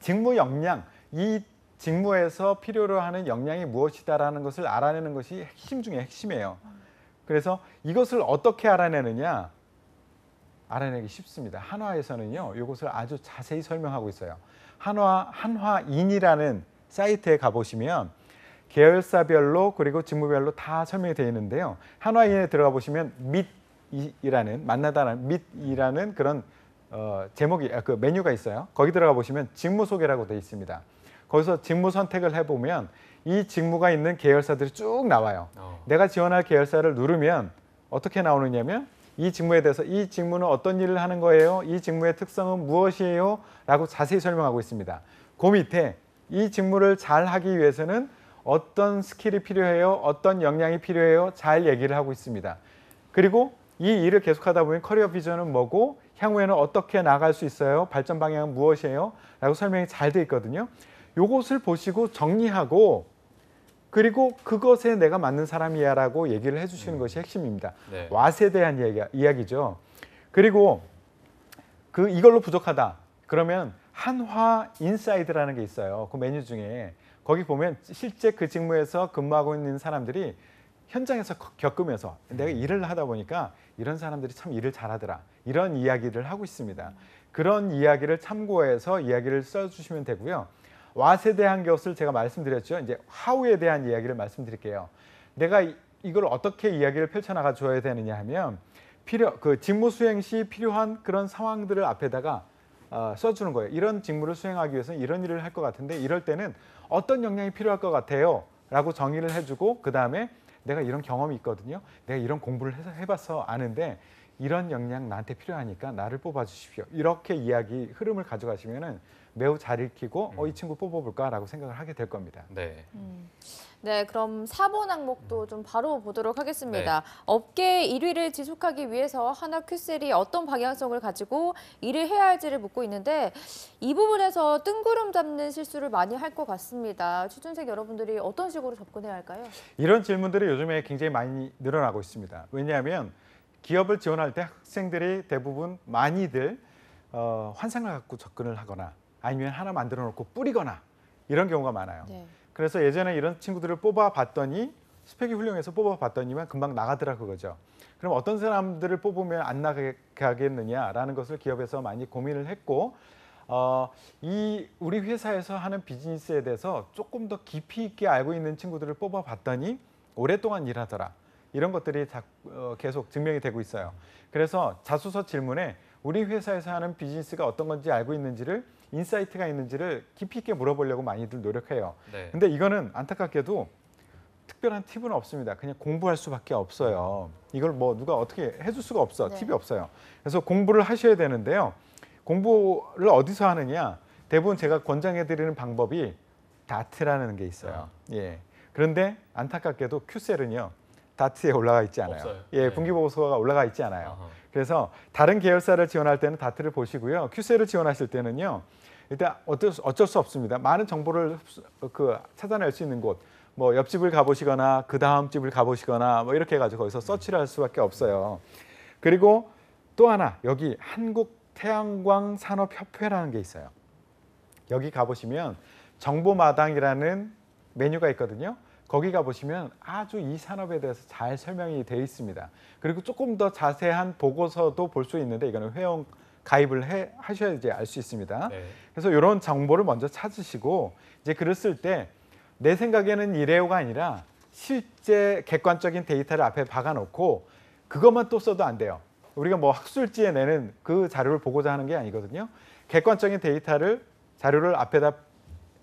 직무 역량, 이 직무에서 필요로 하는 역량이 무엇이다라는 것을 알아내는 것이 핵심 중에 핵심이에요. 그래서 이것을 어떻게 알아내느냐? 알아내기 쉽습니다. 한화에서는요, 이것을 아주 자세히 설명하고 있어요. 한화인이라는 사이트에 가보시면 계열사별로 그리고 직무별로 다 설명이 되어 있는데요. 한화인에 들어가 보시면 밑이라는 만나다라는 밑이라는 그런 제목이 그 메뉴가 있어요. 거기 들어가 보시면 직무 소개라고 되어 있습니다. 거기서 직무 선택을 해보면 이 직무가 있는 계열사들이 쭉 나와요. 내가 지원할 계열사를 누르면 어떻게 나오느냐면 이 직무에 대해서 이 직무는 어떤 일을 하는 거예요? 이 직무의 특성은 무엇이에요? 라고 자세히 설명하고 있습니다. 그 밑에 이 직무를 잘 하기 위해서는 어떤 스킬이 필요해요, 어떤 역량이 필요해요, 잘 얘기를 하고 있습니다. 그리고 이 일을 계속하다 보면 커리어 비전은 뭐고 향후에는 어떻게 나갈 수 있어요, 발전 방향은 무엇이에요 라고 설명이 잘 돼 있거든요. 요것을 보시고 정리하고 그리고 그것에 내가 맞는 사람이야 라고 얘기를 해주시는 것이 핵심입니다. 네. 왓에 대한 이야기죠. 그리고 이걸로 부족하다 그러면 한화 인사이드라는 게 있어요. 그 메뉴 중에 거기 보면 실제 그 직무에서 근무하고 있는 사람들이 현장에서 겪으면서 내가 일을 하다 보니까 이런 사람들이 참 일을 잘하더라 이런 이야기를 하고 있습니다. 그런 이야기를 참고해서 이야기를 써주시면 되고요. 왓에 대한 것을 제가 말씀드렸죠. 이제 how에 대한 이야기를 말씀드릴게요. 내가 이걸 어떻게 이야기를 펼쳐나가 줘야 되느냐 하면 직무 수행 시 필요한 그런 상황들을 앞에다가 써주는 거예요. 이런 직무를 수행하기 위해서는 이런 일을 할 것 같은데 이럴 때는 어떤 역량이 필요할 것 같아요 라고 정의를 해주고 그 다음에 내가 이런 경험이 있거든요. 내가 이런 공부를 해봐서 아는데 이런 역량 나한테 필요하니까 나를 뽑아주십시오. 이렇게 이야기 흐름을 가져가시면 매우 잘 읽히고 이 친구 뽑아볼까라고 생각을 하게 될 겁니다. 네. 네, 그럼 4번 항목도 좀 바로 보도록 하겠습니다. 네. 업계 1위를 지속하기 위해서 한화 큐셀이 어떤 방향성을 가지고 일을 해야 할지를 묻고 있는데 이 부분에서 뜬구름 잡는 실수를 많이 할 것 같습니다. 취준생 여러분들이 어떤 식으로 접근해야 할까요? 이런 질문들이 요즘에 굉장히 많이 늘어나고 있습니다. 왜냐하면 기업을 지원할 때 학생들이 대부분 많이들 환상을 갖고 접근을 하거나 아니면 하나 만들어 놓고 뿌리거나 이런 경우가 많아요. 네. 그래서 예전에 이런 친구들을 뽑아봤더니 스펙이 훌륭해서 뽑아봤더니만 금방 나가더라 그거죠. 그럼 어떤 사람들을 뽑으면 안 나가겠느냐라는 것을 기업에서 많이 고민을 했고 우리 회사에서 하는 비즈니스에 대해서 조금 더 깊이 있게 알고 있는 친구들을 뽑아봤더니 오랫동안 일하더라. 이런 것들이 계속 증명이 되고 있어요. 그래서 자소서 질문에 우리 회사에서 하는 비즈니스가 어떤 건지 알고 있는지를 인사이트가 있는지를 깊이 있게 물어보려고 많이들 노력해요. 네. 근데 이거는 안타깝게도 특별한 팁은 없습니다. 그냥 공부할 수밖에 없어요. 이걸 뭐 누가 어떻게 해줄 수가 없어. 네. 팁이 없어요. 그래서 공부를 하셔야 되는데요. 공부를 어디서 하느냐? 대부분 제가 권장해드리는 방법이 다트라는 게 있어요. 예. 그런데 안타깝게도 큐셀은요. 다트에 올라가 있지 않아요. 없어요. 예, 네. 분기보고서가 올라가 있지 않아요. 아하. 그래서 다른 계열사를 지원할 때는 다트를 보시고요. 큐셀을 지원하실 때는요. 일단 어쩔 수 없습니다. 많은 정보를 찾아낼 수 있는 곳, 뭐 옆집을 가보시거나 그 다음 집을 가보시거나 뭐 이렇게 해가지고 거기서 서치를 할 수밖에 없어요. 그리고 또 하나 여기 한국태양광 산업협회라는 게 있어요. 여기 가보시면 정보마당이라는 메뉴가 있거든요. 거기 가보시면 아주 이 산업에 대해서 잘 설명이 되어 있습니다. 그리고 조금 더 자세한 보고서도 볼 수 있는데 이거는 회원 가입을 하셔야지 알 수 있습니다. 네. 그래서 이런 정보를 먼저 찾으시고 이제 글을 쓸 때 내 생각에는 이래요가 아니라 실제 객관적인 데이터를 앞에 박아놓고 그것만 또 써도 안 돼요. 우리가 뭐 학술지에 내는 그 자료를 보고자 하는 게 아니거든요. 객관적인 자료를 앞에다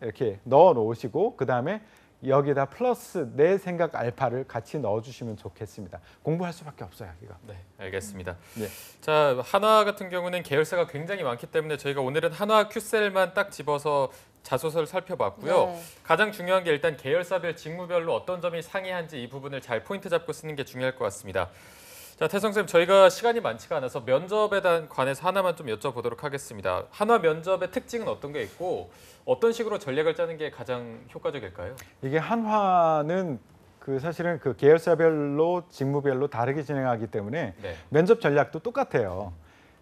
이렇게 넣어 놓으시고 그 다음에 여기다 플러스 내 생각 알파를 같이 넣어주시면 좋겠습니다. 공부할 수밖에 없어요, 이거. 네, 알겠습니다. 네. 자, 한화 같은 경우는 계열사가 굉장히 많기 때문에 저희가 오늘은 한화 큐셀만 딱 집어서 자소서를 살펴봤고요. 네. 가장 중요한 게 일단 계열사별 직무별로 어떤 점이 상이한지 이 부분을 잘 포인트 잡고 쓰는 게 중요할 것 같습니다. 자, 태성 쌤, 저희가 시간이 많지가 않아서 면접에 관해서 하나만 좀 여쭤보도록 하겠습니다. 한화 면접의 특징은 어떤 게 있고 어떤 식으로 전략을 짜는 게 가장 효과적일까요? 이게 한화는 사실은 계열사별로 직무별로 다르게 진행하기 때문에 네. 면접 면접 전략도 똑같아요.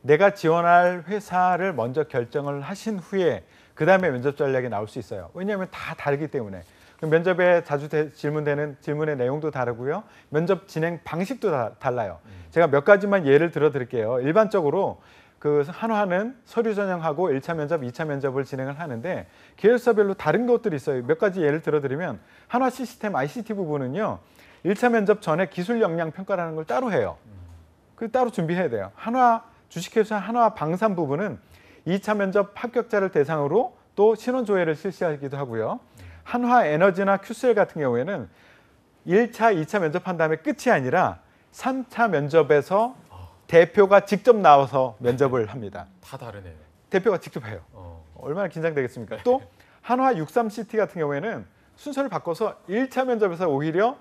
내가 지원할 회사를 먼저 결정을 하신 후에 그 다음에 면접 전략이 나올 수 있어요. 왜냐하면 다 다르기 때문에. 면접에 자주 질문되는 질문의 내용도 다르고요. 면접 진행 방식도 달라요. 제가 몇 가지만 예를 들어 드릴게요. 일반적으로 한화는 서류 전형하고 1차 면접, 2차 면접을 진행을 하는데 계열사별로 다른 것들이 있어요. 몇 가지 예를 들어 드리면 한화 시스템 ICT 부분은요. 1차 면접 전에 기술 역량 평가라는 걸 따로 해요. 그 따로 준비해야 돼요. 한화 주식회사 한화 방산 부분은 2차 면접 합격자를 대상으로 또 신원 조회를 실시하기도 하고요. 한화 에너지나 큐셀 같은 경우에는 1차, 2차 면접한 다음에 끝이 아니라 3차 면접에서 대표가 직접 나와서 면접을 합니다. 다 다르네요. 대표가 직접 해요. 얼마나 긴장되겠습니까? 또 한화 63CT 같은 경우에는 순서를 바꿔서 1차 면접에서 오히려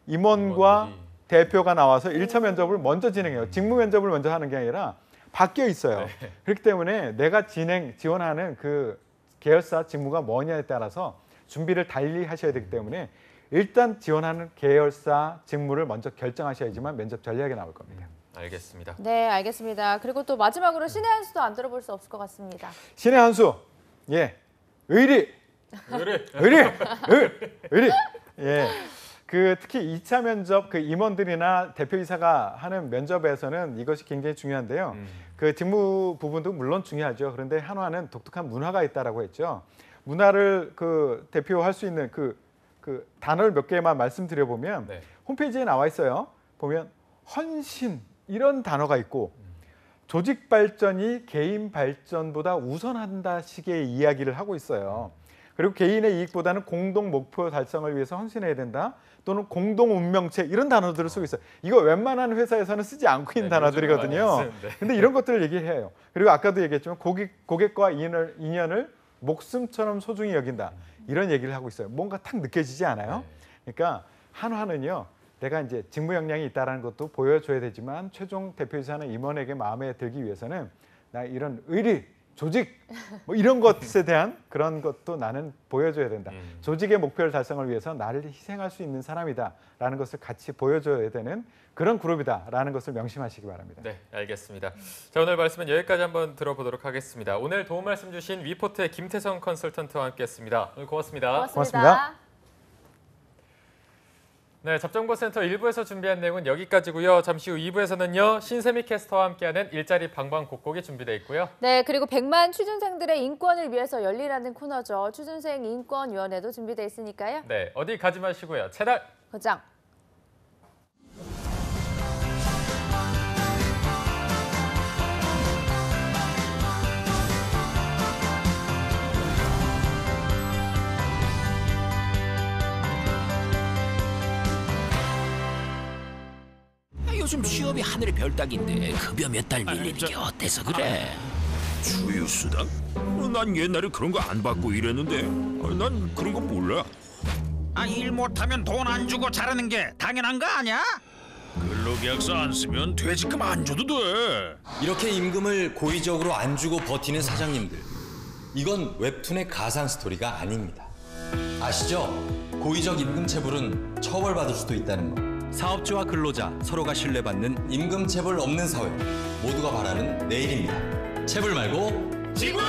임원과 대표가 나와서 1차 면접을 먼저 진행해요. 직무 면접을 먼저 하는 게 아니라 바뀌어 있어요. 그렇기 때문에 내가 지원하는 그 계열사 직무가 뭐냐에 따라서 준비를 달리 하셔야 되기 때문에 일단 지원하는 계열사 직무를 먼저 결정하셔야지만 면접 전략이 나올 겁니다. 알겠습니다. 네, 알겠습니다. 그리고 또 마지막으로 신의 한 수도 안 들어볼 수 없을 것 같습니다. 신의 한 수, 예, 의리. 예. 그 특히 2차 면접 그 임원들이나 대표이사가 하는 면접에서는 이것이 굉장히 중요한데요. 그 직무 부분도 물론 중요하죠. 그런데 한화는 독특한 문화가 있다라고 했죠. 문화를 그 대표할 수 있는 그 단어를 몇 개만 말씀드려 보면 네. 홈페이지에 나와 있어요. 보면 헌신 이런 단어가 있고 조직 발전이 개인 발전보다 우선한다 식의 이야기를 하고 있어요. 그리고 개인의 이익보다는 공동 목표 달성을 위해서 헌신해야 된다. 또는 공동 운명체 이런 단어들을 쓰고 있어요. 이거 웬만한 회사에서는 쓰지 않고 있는 단어들이거든요. 근데 이런 것들을 얘기해요. 그리고 아까도 얘기했지만 고객과 인연을 목숨처럼 소중히 여긴다. 이런 얘기를 하고 있어요. 뭔가 탁 느껴지지 않아요? 그러니까 한화는요. 내가 이제 직무 역량이 있다는 것도 보여줘야 되지만 최종 대표이사나 임원에게 마음에 들기 위해서는 나 이런 의리, 조직 뭐 이런 것에 대한 그런 것도 나는 보여줘야 된다. 조직의 목표를 달성을 위해서 나를 희생할 수 있는 사람이다라는 것을 같이 보여줘야 되는 그런 그룹이다라는 것을 명심하시기 바랍니다. 네, 알겠습니다. 자, 오늘 말씀은 여기까지 한번 들어보도록 하겠습니다. 오늘 도움 말씀 주신 위포트의 김태성 컨설턴트와 함께했습니다. 오늘 고맙습니다. 고맙습니다. 네, 잡정보센터 1부에서 준비한 내용은 여기까지고요. 잠시 후 2부에서는요. 신세미 캐스터와 함께하는 일자리 방방곡곡이 준비되어 있고요. 네, 그리고 100만 취준생들의 인권을 위해서 열리라는 코너죠. 취준생 인권위원회도 준비되어 있으니까요. 네, 어디 가지 마시고요. 채널 고정. 요즘 취업이 하늘의 별 따기인데 급여 몇 달 밀리는 게 어때서 그래? 주휴수당? 난 옛날에 그런 거 안 받고 일했는데 난 그런 거 몰라. 일 못하면 돈 안 주고 자르는 게 당연한 거 아니야? 근로계약서 안 쓰면 퇴직금 안 줘도 돼. 이렇게 임금을 고의적으로 안 주고 버티는 사장님들, 이건 웹툰의 가상 스토리가 아닙니다. 아시죠? 고의적 임금 체불은 처벌받을 수도 있다는 거. 사업주와 근로자 서로가 신뢰받는 임금 체불 없는 사회, 모두가 바라는 내일입니다. 체불 말고 지불!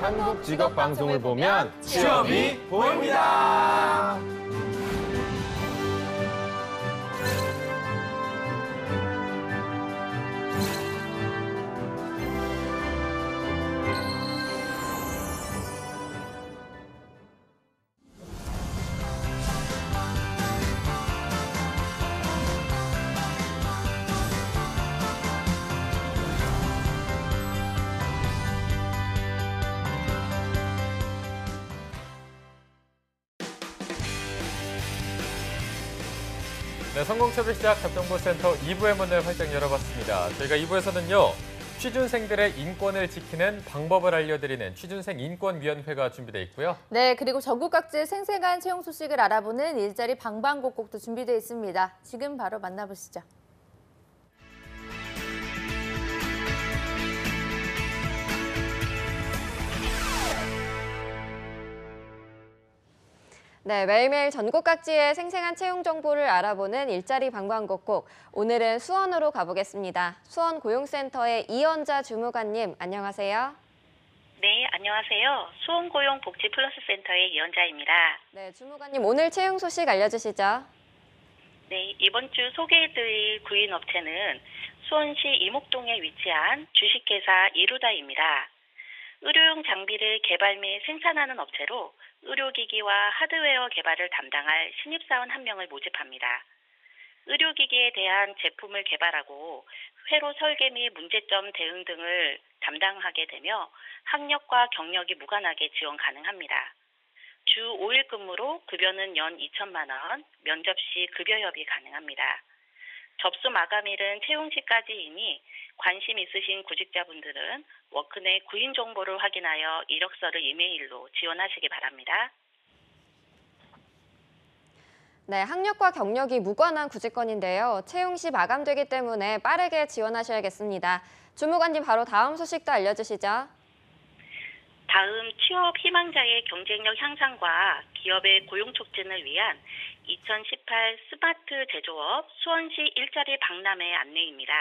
한국 직업 방송을 보면 취업이 보입니다. 네, 성공채불 시작 잡정보센터 2부의 문을 활짝 열어봤습니다. 저희가 2부에서는요. 취준생들의 인권을 지키는 방법을 알려드리는 취준생 인권위원회가 준비되어 있고요. 네, 그리고 전국 각지의 생생한 채용 소식을 알아보는 일자리 방방곡곡도 준비되어 있습니다. 지금 바로 만나보시죠. 네, 매일매일 전국 각지의 생생한 채용 정보를 알아보는 일자리 방방곡곡. 오늘은 수원으로 가보겠습니다. 수원 고용센터의 이연자 주무관님, 안녕하세요. 네, 안녕하세요. 수원고용복지플러스센터의 이연자입니다. 네, 주무관님 오늘 채용 소식 알려주시죠. 네, 이번 주 소개해드릴 구인업체는 수원시 이목동에 위치한 주식회사 이루다입니다. 의료용 장비를 개발 및 생산하는 업체로 의료기기와 하드웨어 개발을 담당할 신입사원 1명을 모집합니다. 의료기기에 대한 제품을 개발하고 회로 설계 및 문제점 대응 등을 담당하게 되며 학력과 경력이 무관하게 지원 가능합니다. 주 5일 근무로 급여는 연 2천만 원, 면접 시 급여 협의 가능합니다. 접수 마감일은 채용 시까지이니 관심 있으신 구직자분들은 워크넷 구인 정보를 확인하여 이력서를 이메일로 지원하시기 바랍니다. 네, 학력과 경력이 무관한 구직건인데요. 채용 시 마감되기 때문에 빠르게 지원하셔야겠습니다. 주무관님 바로 다음 소식도 알려주시죠. 다음 취업 희망자의 경쟁력 향상과 기업의 고용 촉진을 위한 2018 스마트 제조업 수원시 일자리 박람회 안내입니다.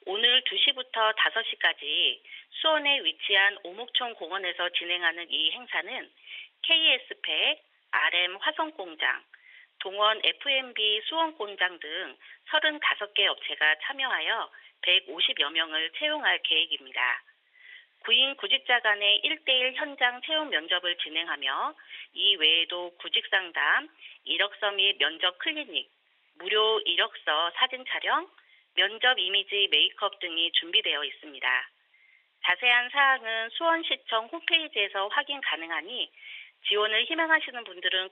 오늘 2시부터 5시까지 수원에 위치한 오목천 공원에서 진행하는 이 행사는 KS팩, RM 화성공장, 동원 F&B 수원공장 등 35개 업체가 참여하여 150여 명을 채용할 계획입니다. 구인 구직자 간의 1:1 현장 채용 면접을 진행하며 이 외에도 구직 상담, 이력서 및 면접 클리닉, 무료 이력서 사진 촬영, 면접 이미지 메이크업 등이 준비되어 있습니다. 자세한 사항은 수원시청 홈페이지에서 확인 가능하니 지원을 희망하시는 분들은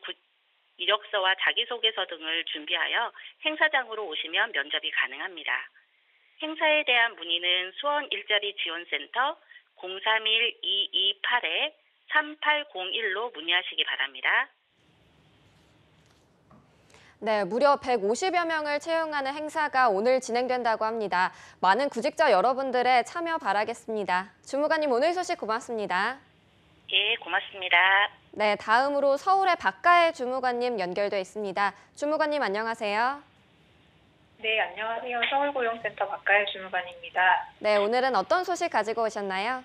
이력서와 자기소개서 등을 준비하여 행사장으로 오시면 면접이 가능합니다. 행사에 대한 문의는 수원 일자리 지원센터 031-228-3801로 문의하시기 바랍니다. 네, 무려 150여 명을 채용하는 행사가 오늘 진행된다고 합니다. 많은 구직자 여러분들의 참여 바라겠습니다. 주무관님 오늘 소식 고맙습니다. 예, 고맙습니다. 네, 다음으로 서울의 박가혜 주무관님 연결돼 있습니다. 주무관님 안녕하세요. 네, 안녕하세요. 서울고용센터 박가혜 주무관입니다. 네, 오늘은 어떤 소식 가지고 오셨나요?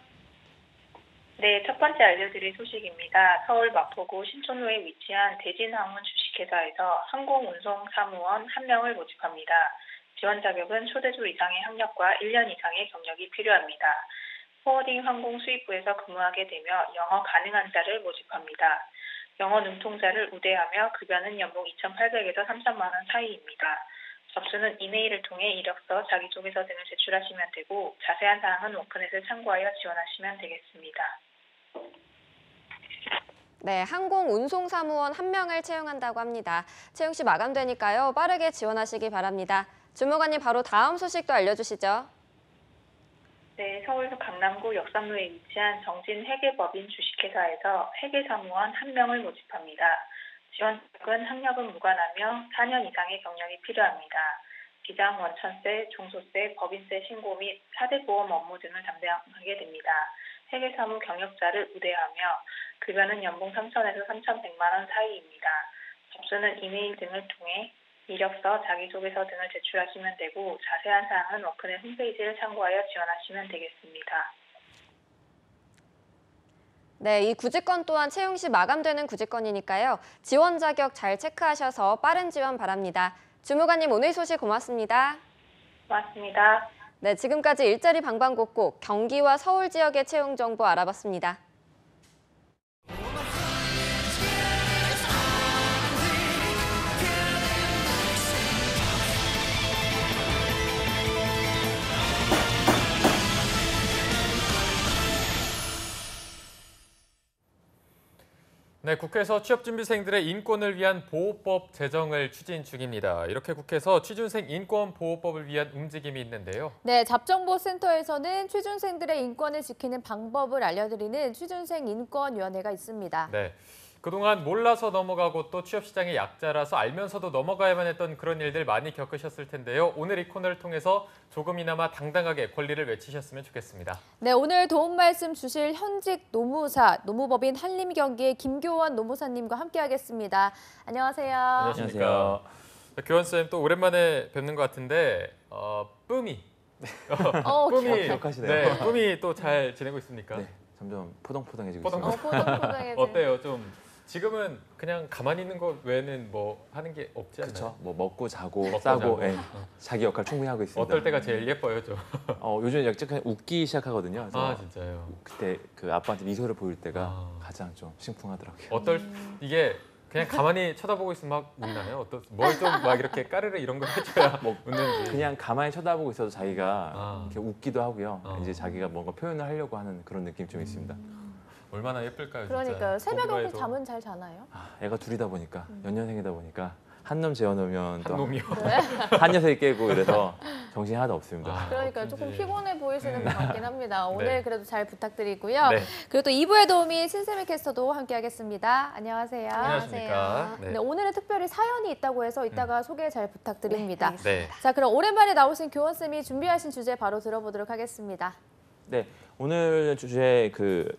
네, 첫 번째 알려드릴 소식입니다. 서울 마포구 신촌로에 위치한 대진항운 주식회사에서 항공운송사무원 1명을 모집합니다. 지원 자격은 초대조 이상의 학력과 1년 이상의 경력이 필요합니다. 포워딩 항공 수입부에서 근무하게 되며 영어 가능한 자를 모집합니다. 영어 능통자를 우대하며 급여는 연봉 2,800에서 3,000만 원 사이입니다. 접수는 이메일을 통해 이력서, 자기소개서 등을 제출하시면 되고 자세한 사항은 워크넷을 참고하여 지원하시면 되겠습니다. 네, 항공운송사무원 1명을 채용한다고 합니다. 채용 시 마감되니까요. 빠르게 지원하시기 바랍니다. 주무관님 바로 다음 소식도 알려주시죠. 네, 서울서 강남구 역삼로에 위치한 정진회계법인 주식회사에서 회계사무원 1명을 모집합니다. 지원자격은 학력은 무관하며 4년 이상의 경력이 필요합니다. 기장, 원천세, 종소세, 법인세 신고 및 4대 보험 업무 등을 담당하게 됩니다. 회계사무 경력자를 우대하며 급여는 연봉 3,000에서 3,100만 원 사이입니다. 접수는 이메일 등을 통해 이력서, 자기소개서 등을 제출하시면 되고 자세한 사항은 워크넷 홈페이지를 참고하여 지원하시면 되겠습니다. 네, 이 구직건 또한 채용 시 마감되는 구직건이니까요. 지원 자격 잘 체크하셔서 빠른 지원 바랍니다. 주무관님 오늘 소식 고맙습니다. 고맙습니다. 네, 지금까지 일자리 방방곡곡 경기와 서울 지역의 채용 정보 알아봤습니다. 네, 국회에서 취업준비생들의 인권을 위한 보호법 제정을 추진 중입니다. 이렇게 국회에서 취준생 인권 보호법을 위한 움직임이 있는데요. 네, 잡정보센터에서는 취준생들의 인권을 지키는 방법을 알려드리는 취준생 인권위원회가 있습니다. 네, 그동안 몰라서 넘어가고 또 취업시장의 약자라서 알면서도 넘어가야만 했던 그런 일들 많이 겪으셨을 텐데요. 오늘 이 코너를 통해서 조금이나마 당당하게 권리를 외치셨으면 좋겠습니다. 네, 오늘 도움 말씀 주실 현직 노무사, 노무법인 한림경기의 김교원 노무사님과 함께하겠습니다. 안녕하세요. 안녕하십니까. 교원쌤 또 오랜만에 뵙는 것 같은데 뿜이. 뿜이 기억하시네요. 네, 뿜이 또 잘 지내고 있습니까? 네, 점점 포동포동해지고 있습니다. 포동포동해지고. 어때요? 좀 지금은 그냥 가만히 있는 거 외에는 뭐 하는 게 없지 않나요? 그렇죠. 뭐 먹고 자고 먹고 싸고 자고. 예, 자기 역할 충분히 하고 있습니다. 어떨 때가 제일 예뻐요, 좀? 요즘 약간 웃기 시작하거든요. 그래서 아, 진짜요? 그때 그 아빠한테 미소를 보일 때가 가장 좀 심쿵하더라고요. 이게 그냥 가만히 쳐다보고 있으면 막 웃나요? 뭘 좀 막 이렇게 까르르 이런 거 해줘야 웃는지. 그냥 가만히 쳐다보고 있어도 자기가 이렇게 웃기도 하고요. 이제 자기가 뭔가 표현을 하려고 하는 그런 느낌이 좀 있습니다. 얼마나 예쁠까요, 그러니까요. 진짜. 새벽에 보기만 혹시 해도. 잠은 잘 자나요? 애가 둘이다 보니까 연년생이다 보니까 한 놈 재워놓으면 또 놈이요? 한 녀석이 깨고 이래서 정신이 하나도 없습니다. 그러니까 조금 피곤해 보이시는 것 같긴 합니다. 오늘 네. 그래도 잘 부탁드리고요. 네. 그리고 또 2부의 도우미 신세미 캐스터도 함께하겠습니다. 안녕하세요. 안녕하십니까. 네, 오늘은 특별히 사연이 있다고 해서 이따가 소개 잘 부탁드립니다. 네. 자, 그럼 오랜만에 나오신 교원쌤이 준비하신 주제 바로 들어보도록 하겠습니다. 네, 오늘 주제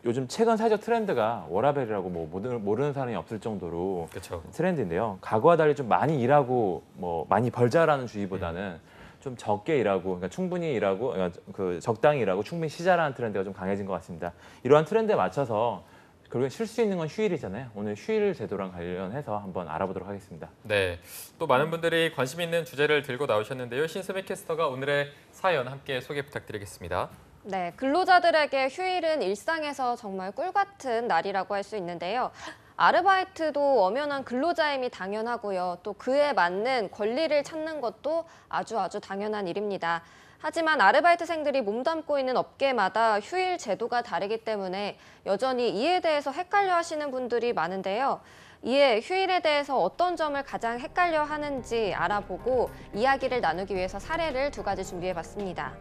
요즘 최근 사회적 트렌드가 워라밸이라고 뭐 모르는 사람이 없을 정도로 그쵸. 트렌드인데요. 과거와 달리 좀 많이 일하고 뭐 많이 벌자라는 주의보다는 좀 적게 일하고, 그러니까 충분히 일하고, 그러니까 적당히 일하고 충분히 쉬자라는 트렌드가 좀 강해진 것 같습니다. 이러한 트렌드에 맞춰서 결국엔 쉴 수 있는 건 휴일이잖아요. 오늘 휴일 제도랑 관련해서 한번 알아보도록 하겠습니다. 네, 또 많은 분들이 관심 있는 주제를 들고 나오셨는데요. 신세미 캐스터가 오늘의 사연 함께 소개 부탁드리겠습니다. 네, 근로자들에게 휴일은 일상에서 정말 꿀 같은 날이라고 할 수 있는데요. 아르바이트도 엄연한 근로자임이 당연하고요. 또 그에 맞는 권리를 찾는 것도 아주 당연한 일입니다. 하지만 아르바이트생들이 몸담고 있는 업계마다 휴일 제도가 다르기 때문에 여전히 이에 대해서 헷갈려 하시는 분들이 많은데요. 이에 휴일에 대해서 어떤 점을 가장 헷갈려 하는지 알아보고 이야기를 나누기 위해서 사례를 2가지 준비해봤습니다.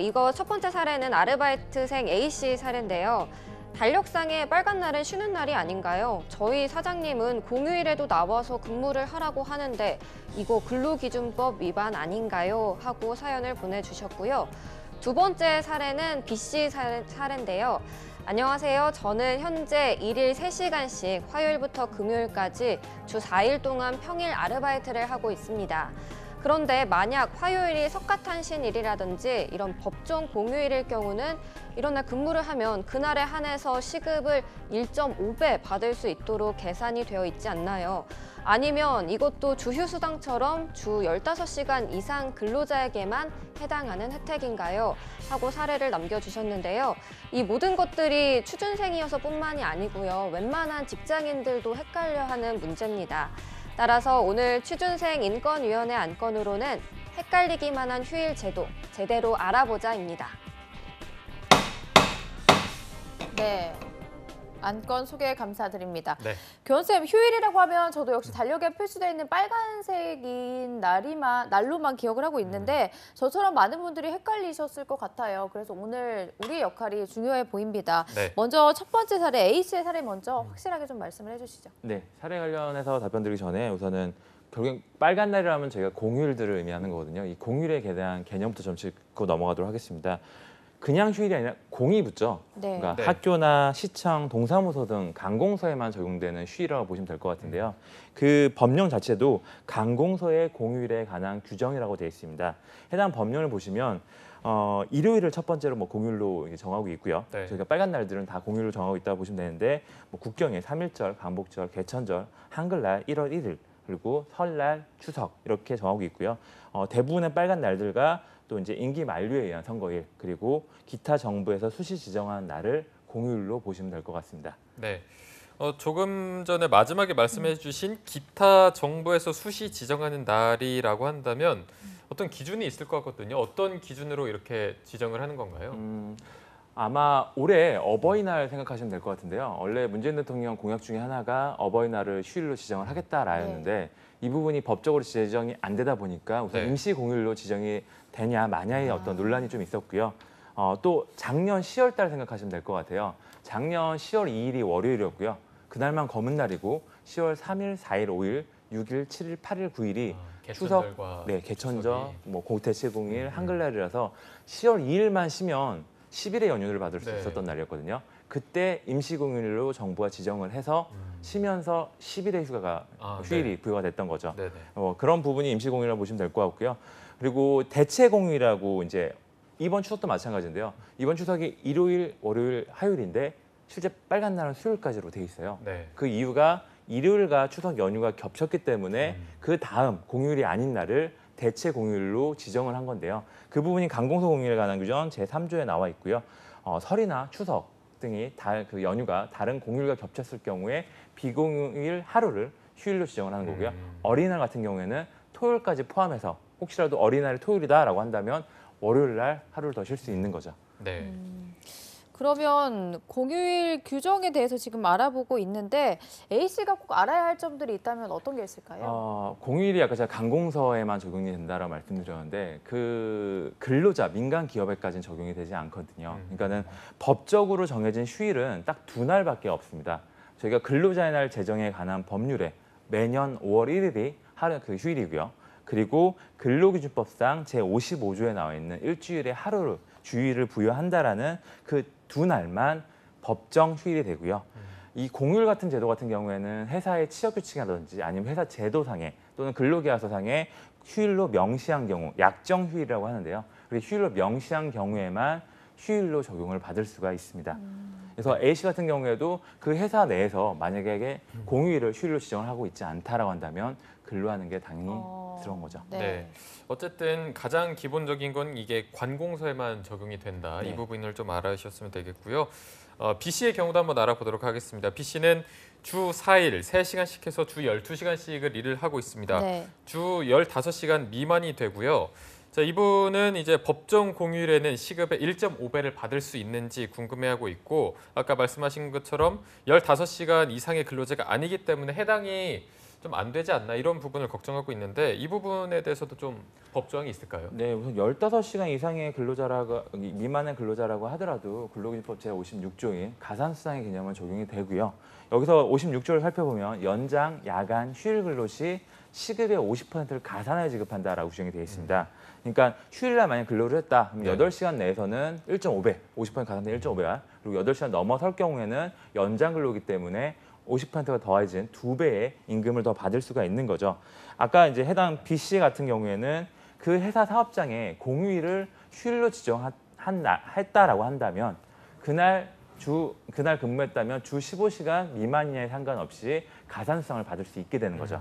이거 첫 번째 사례는 아르바이트생 A씨 사례인데요. 달력상에 빨간 날은 쉬는 날이 아닌가요? 저희 사장님은 공휴일에도 나와서 근무를 하라고 하는데 이거 근로기준법 위반 아닌가요? 하고 사연을 보내주셨고요. 2번째 사례는 B씨 사례인데요. 안녕하세요. 저는 현재 일일 3시간씩 화요일부터 금요일까지 주 4일 동안 평일 아르바이트를 하고 있습니다. 그런데 만약 화요일이 석가탄신일이라든지 이런 법정 공휴일일 경우는 이런 날 근무를 하면 그날에 한해서 시급을 1.5배 받을 수 있도록 계산이 되어 있지 않나요? 아니면 이것도 주휴수당처럼 주 15시간 이상 근로자에게만 해당하는 혜택인가요? 하고 사례를 남겨주셨는데요. 이 모든 것들이 취준생이어서 뿐만이 아니고요. 웬만한 직장인들도 헷갈려하는 문제입니다. 따라서 오늘 취준생 인권위원회 안건으로는 헷갈리기만 한 휴일 제도 제대로 알아보자입니다. 네. 안건 소개 감사드립니다. 네. 교원쌤, 휴일이라고 하면 저도 역시 달력에 표시되어 있는 빨간색인 날로만 기억을 하고 있는데 저처럼 많은 분들이 헷갈리셨을 것 같아요. 그래서 오늘 우리의 역할이 중요해 보입니다. 네. 먼저 첫 번째 사례, A씨의 사례 먼저 확실하게 좀 말씀을 해주시죠. 네, 사례 관련해서 답변드리기 전에 우선은 결국 빨간 날이라면 저희가 공휴일들을 의미하는 거거든요. 이 공휴일에 대한 개념부터 좀 짚고 넘어가도록 하겠습니다. 그냥 휴일이 아니라 공이 붙죠. 네. 그러니까 네. 학교나 시청, 동사무소 등 강공소에만 적용되는 휴일이라고 보시면 될 것 같은데요. 그 법령 자체도 강공소의 공휴일에 관한 규정이라고 되어 있습니다. 해당 법령을 보시면 일요일을 첫 번째로 뭐 공휴일로 이제 정하고 있고요. 네. 저희가 빨간 날들은 다 공휴일로 정하고 있다고 보시면 되는데 뭐 국경일, 3.1절, 광복절, 개천절, 한글날, 1월 1일, 그리고 설날, 추석 이렇게 정하고 있고요. 대부분의 빨간 날들과 또 이제 임기 만료에 의한 선거일, 그리고 기타 정부에서 수시 지정한 날을 공휴일로 보시면 될 것 같습니다. 네. 조금 전에 마지막에 말씀해 주신 기타 정부에서 수시 지정하는 날이라고 한다면 어떤 기준이 있을 것 같거든요. 어떤 기준으로 이렇게 지정을 하는 건가요? 아마 올해 어버이날 생각하시면 될 것 같은데요. 원래 문재인 대통령 공약 중에 하나가 어버이날을 휴일로 지정을 하겠다라였는데 이 부분이 법적으로 지정이 안 되다 보니까 우선 임시 공휴일로 지정이 되냐 마냐의 어떤 논란이 좀 있었고요. 또 작년 10월 달 생각하시면 될 것 같아요. 작년 10월 2일이 월요일이었고요. 그날만 검은 날이고 10월 3일, 4일, 5일, 6일, 7일, 8일, 9일이 추석, 개천절, 뭐 공태시공일, 한글날이라서 10월 2일만 쉬면 10일의 연휴를 받을 수 있었던 날이었거든요. 그때 임시공휴일로 정부가 지정을 해서 쉬면서 10일의 휴가가 휴일이 부여가 됐던 거죠. 그런 부분이 임시공휴일이라고 보시면 될 것 같고요. 그리고 대체공휴일이라고 이제 이번 추석도 마찬가지인데요. 이번 추석이 일요일, 월요일, 화요일인데 실제 빨간 날은 수요일까지로 돼 있어요. 네. 그 이유가 일요일과 추석 연휴가 겹쳤기 때문에 그 다음 공휴일이 아닌 날을 대체 공휴일로 지정을 한 건데요. 그 부분이 강공서 공휴일에 관한 규정 제3조에 나와 있고요. 설이나 추석 등이 그 연휴가 다른 공휴일과 겹쳤을 경우에 비공휴일 하루를 휴일로 지정을 하는 거고요. 어린이날 같은 경우에는 토요일까지 포함해서 혹시라도 어린이날이 토요일이다라고 한다면 월요일 날 하루를 더 쉴 수 있는 거죠. 네. 그러면 공휴일 규정에 대해서 지금 알아보고 있는데 A씨가 꼭 알아야 할 점들이 있다면 어떤 게 있을까요? 공휴일이 아까 제가 강공서에만 적용이 된다라고 말씀드렸는데 그 근로자, 민간 기업에까지는 적용이 되지 않거든요. 그러니까는 법적으로 정해진 휴일은 딱 2날밖에 없습니다. 저희가 근로자의 날 제정에 관한 법률에 매년 5월 1일이 하루 그 휴일이고요. 그리고 근로기준법상 제55조에 나와 있는 일주일에 하루 주일을 부여한다라는 그 2날만 법정 휴일이 되고요. 이 공휴일 같은 제도 같은 경우에는 회사의 취업규칙이라든지 아니면 회사 제도상에 또는 근로계약서상에 휴일로 명시한 경우, 약정 휴일이라고 하는데요. 그리고 휴일로 명시한 경우에만 휴일로 적용을 받을 수가 있습니다. 그래서 A씨 같은 경우에도 그 회사 내에서 만약에 공휴일을 휴일로 지정을 하고 있지 않다라고 한다면 근로하는 게 당연스러운 거죠. 네. 어쨌든 가장 기본적인 건 이게 관공서에만 적용이 된다. 이 부분을 좀 알아주셨으면 되겠고요. B씨의 경우도 한번 알아보도록 하겠습니다. B씨는 주 4일 3시간씩 해서 주 12시간씩을 일을 하고 있습니다. 주 15시간 미만이 되고요. 자, 이분은 이제 법정 공휴일에는 시급의 1.5배를 받을 수 있는지 궁금해하고 있고 아까 말씀하신 것처럼 15시간 이상의 근로자가 아니기 때문에 해당이 좀 안 되지 않나 이런 부분을 걱정하고 있는데 이 부분에 대해서도 좀 법조항이 있을까요? 네, 우선 15시간 이상의 근로자라고 미만의 근로자라고 하더라도 근로기준법 제56조인 가산수당의 개념은 적용이 되고요. 여기서 56조를 살펴보면 연장, 야간, 휴일 근로 시 시급의 50%를 가산하여 지급한다라고 규정이 되어 있습니다. 그러니까 휴일날 만약 근로를 했다 그럼 8시간 내에서는 1.5배, 50% 가산된 1.5배가 그리고 8시간 넘어설 경우에는 연장 근로이기 때문에 50%가 더해진 2배의 임금을 더 받을 수가 있는 거죠. 아까 이제 해당 B씨 같은 경우에는 그 회사 사업장에 공휴일을 휴일로 지정했다라고 한다면 그날 근무했다면 주 15시간 미만이냐에 상관없이 가산수당을 받을 수 있게 되는 거죠.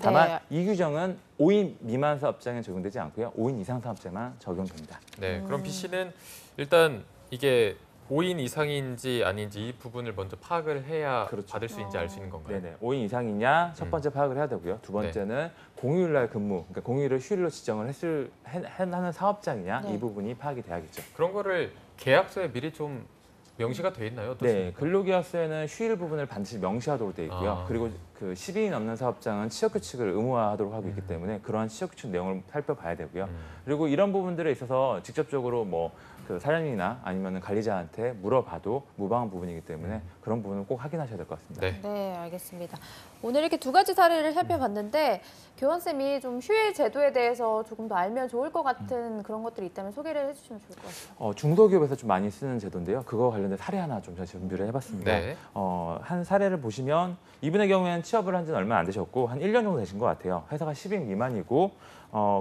다만 이 규정은 5인 미만 사업장에 적용되지 않고요. 5인 이상 사업장에만 적용됩니다. 네, 그럼 B씨는 일단 이게 5인 이상인지 아닌지 이 부분을 먼저 파악을 해야 받을 수 있는지 알 수 있는 건가요? 네네. 5인 이상이냐 첫 번째 파악을 해야 되고요. 두 번째는 공휴일날 근무, 그러니까 공휴일을 휴일로 지정을 하는 사업장이냐 이 부분이 파악이 돼야겠죠. 그런 거를 계약서에 미리 좀 명시가 돼 있나요? 어떻습니까? 네, 근로계약서에는 휴일 부분을 반드시 명시하도록 돼 있고요. 그리고 그 10인이 넘는 사업장은 취업규칙을 의무화하도록 하고 있기 때문에 그러한 취업규칙 내용을 살펴봐야 되고요. 그리고 이런 부분들에 있어서 직접적으로 그 사장님이나 아니면 관리자한테 물어봐도 무방한 부분이기 때문에 그런 부분을 꼭 확인하셔야 될 것 같습니다. 네, 알겠습니다. 오늘 이렇게 2가지 사례를 살펴봤는데 교원쌤이 좀 휴일 제도에 대해서 조금 더 알면 좋을 것 같은 그런 것들이 있다면 소개를 해주시면 좋을 것 같아요. 중소기업에서 좀 많이 쓰는 제도인데요. 그거 관련된 사례 하나 좀 제가 준비를 해봤습니다. 한 사례를 보시면 이분의 경우에는 취업을 한 지는 얼마 안 되셨고 한 1년 정도 되신 것 같아요. 회사가 10인 미만이고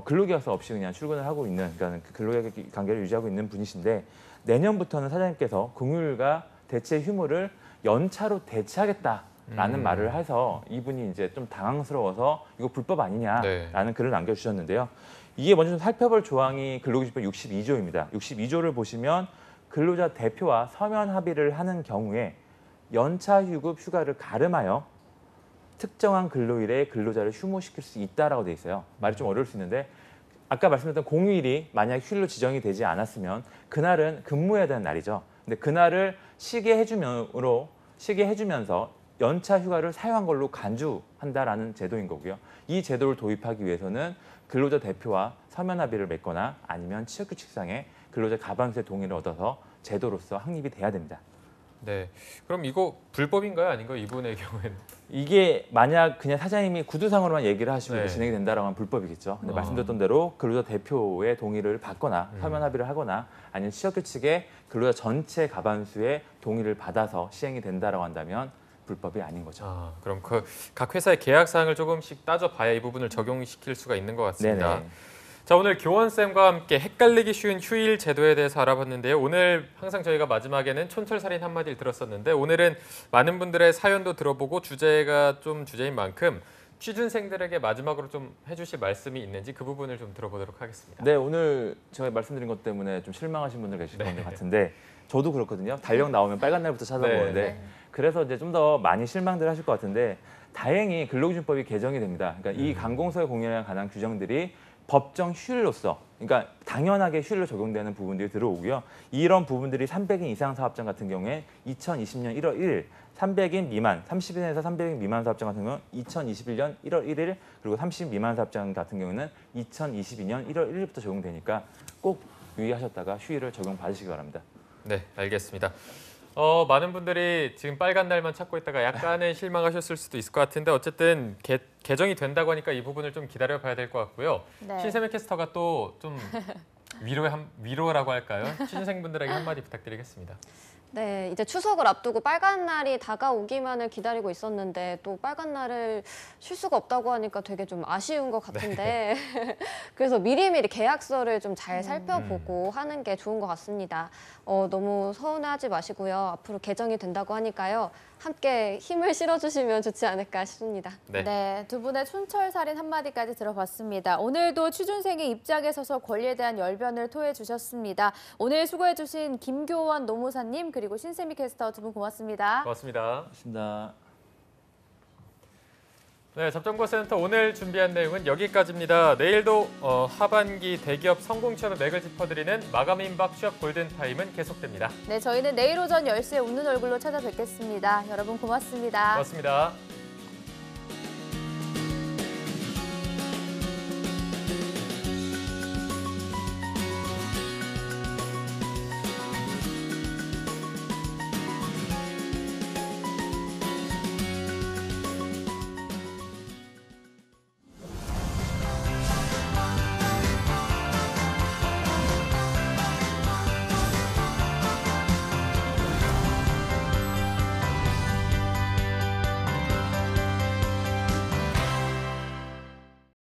근로계약서 없이 그냥 출근을 하고 있는, 그러니까 근로계약 관계를 유지하고 있는 분이신데 내년부터는 사장님께서 공휴일과 대체 휴무를 연차로 대체하겠다라는 말을 해서 이분이 이제 좀 당황스러워서 이거 불법 아니냐라는 글을 남겨주셨는데요. 이게 먼저 좀 살펴볼 조항이 근로기준법 62조입니다. 62조를 보시면 근로자 대표와 서면 합의를 하는 경우에 연차 휴급 휴가를 가름하여 특정한 근로일에 근로자를 휴무시킬 수 있다라고 돼 있어요. 말이 좀 어려울 수 있는데 아까 말씀드렸던 공휴일이 만약 휴일로 지정이 되지 않았으면 그날은 근무해야 되는 날이죠. 근데 그날을 쉬게 해주면서 연차 휴가를 사용한 걸로 간주한다라는 제도인 거고요. 이 제도를 도입하기 위해서는 근로자 대표와 서면 합의를 맺거나 아니면 취업규칙상에 근로자 가반수의 동의를 얻어서 제도로서 확립이 돼야 됩니다. 네, 그럼 이거 불법인가요, 아닌가요? 이분의 경우에는? 이게 만약 그냥 사장님이 구두상으로만 얘기를 하시고 진행이 된다라고 하면 불법이겠죠. 근데 말씀드렸던 대로 근로자 대표의 동의를 받거나 서면 합의를 하거나 아니면 취업규칙에 근로자 전체 가반수의 동의를 받아서 시행이 된다라고 한다면 불법이 아닌 거죠. 그럼 그 각 회사의 계약 사항을 조금씩 따져봐야 이 부분을 적용시킬 수가 있는 것 같습니다. 자, 오늘 교원쌤과 함께 헷갈리기 쉬운 휴일 제도에 대해서 알아봤는데요. 오늘 항상 저희가 마지막에는 촌철살인 한마디를 들었었는데 오늘은 많은 분들의 사연도 들어보고 주제가 좀 주제인 만큼 취준생들에게 마지막으로 좀 해주실 말씀이 있는지 그 부분을 좀 들어보도록 하겠습니다. 네, 오늘 제가 말씀드린 것 때문에 좀 실망하신 분들 계실 것 같은데 저도 그렇거든요. 달력 나오면 빨간 날부터 찾아보는데 그래서 이제 좀 더 많이 실망들 하실 것 같은데 다행히 근로기준법이 개정이 됩니다. 그러니까 이 강공서에 공연에 관한 규정들이 법정 휴일로서, 그러니까 당연하게 휴일로 적용되는 부분들이 들어오고요. 이런 부분들이 300인 이상 사업장 같은 경우에 2020년 1월 1일, 300인 미만, 30인에서 300인 미만 사업장 같은 경우는 2021년 1월 1일, 그리고 30 미만 사업장 같은 경우는 2022년 1월 1일부터 적용되니까 꼭 유의하셨다가 휴일을 적용받으시기 바랍니다. 네, 알겠습니다. 많은 분들이 지금 빨간 날만 찾고 있다가 약간은 실망하셨을 수도 있을 것 같은데 어쨌든 개정이 된다고 하니까 이 부분을 좀 기다려봐야 될 것 같고요. 네. 신세미 캐스터가 또 좀 위로라고 할까요? 취준생분들에게 한마디 부탁드리겠습니다. 네, 이제 추석을 앞두고 빨간 날이 다가오기만을 기다리고 있었는데 또 빨간 날을 쉴 수가 없다고 하니까 되게 좀 아쉬운 것 같은데 그래서 미리미리 계약서를 좀 잘 살펴보고 하는 게 좋은 것 같습니다. 너무 서운해하지 마시고요. 앞으로 개정이 된다고 하니까요. 함께 힘을 실어주시면 좋지 않을까 싶습니다. 네, 두 분의 촌철살인 한마디까지 들어봤습니다. 오늘도 취준생의 입장에 서서 권리에 대한 열변을 토해 주셨습니다. 오늘 수고해 주신 김교원 노무사님 그리고 신세미 캐스터 두 분 고맙습니다. 고맙습니다. 고맙습니다. 네, 접정보센터 오늘 준비한 내용은 여기까지입니다. 내일도 하반기 대기업 성공 취업의 맥을 짚어드리는 마감 임박 취업 골든타임은 계속됩니다. 네, 저희는 내일 오전 10시에 웃는 얼굴로 찾아뵙겠습니다. 여러분 고맙습니다. 고맙습니다.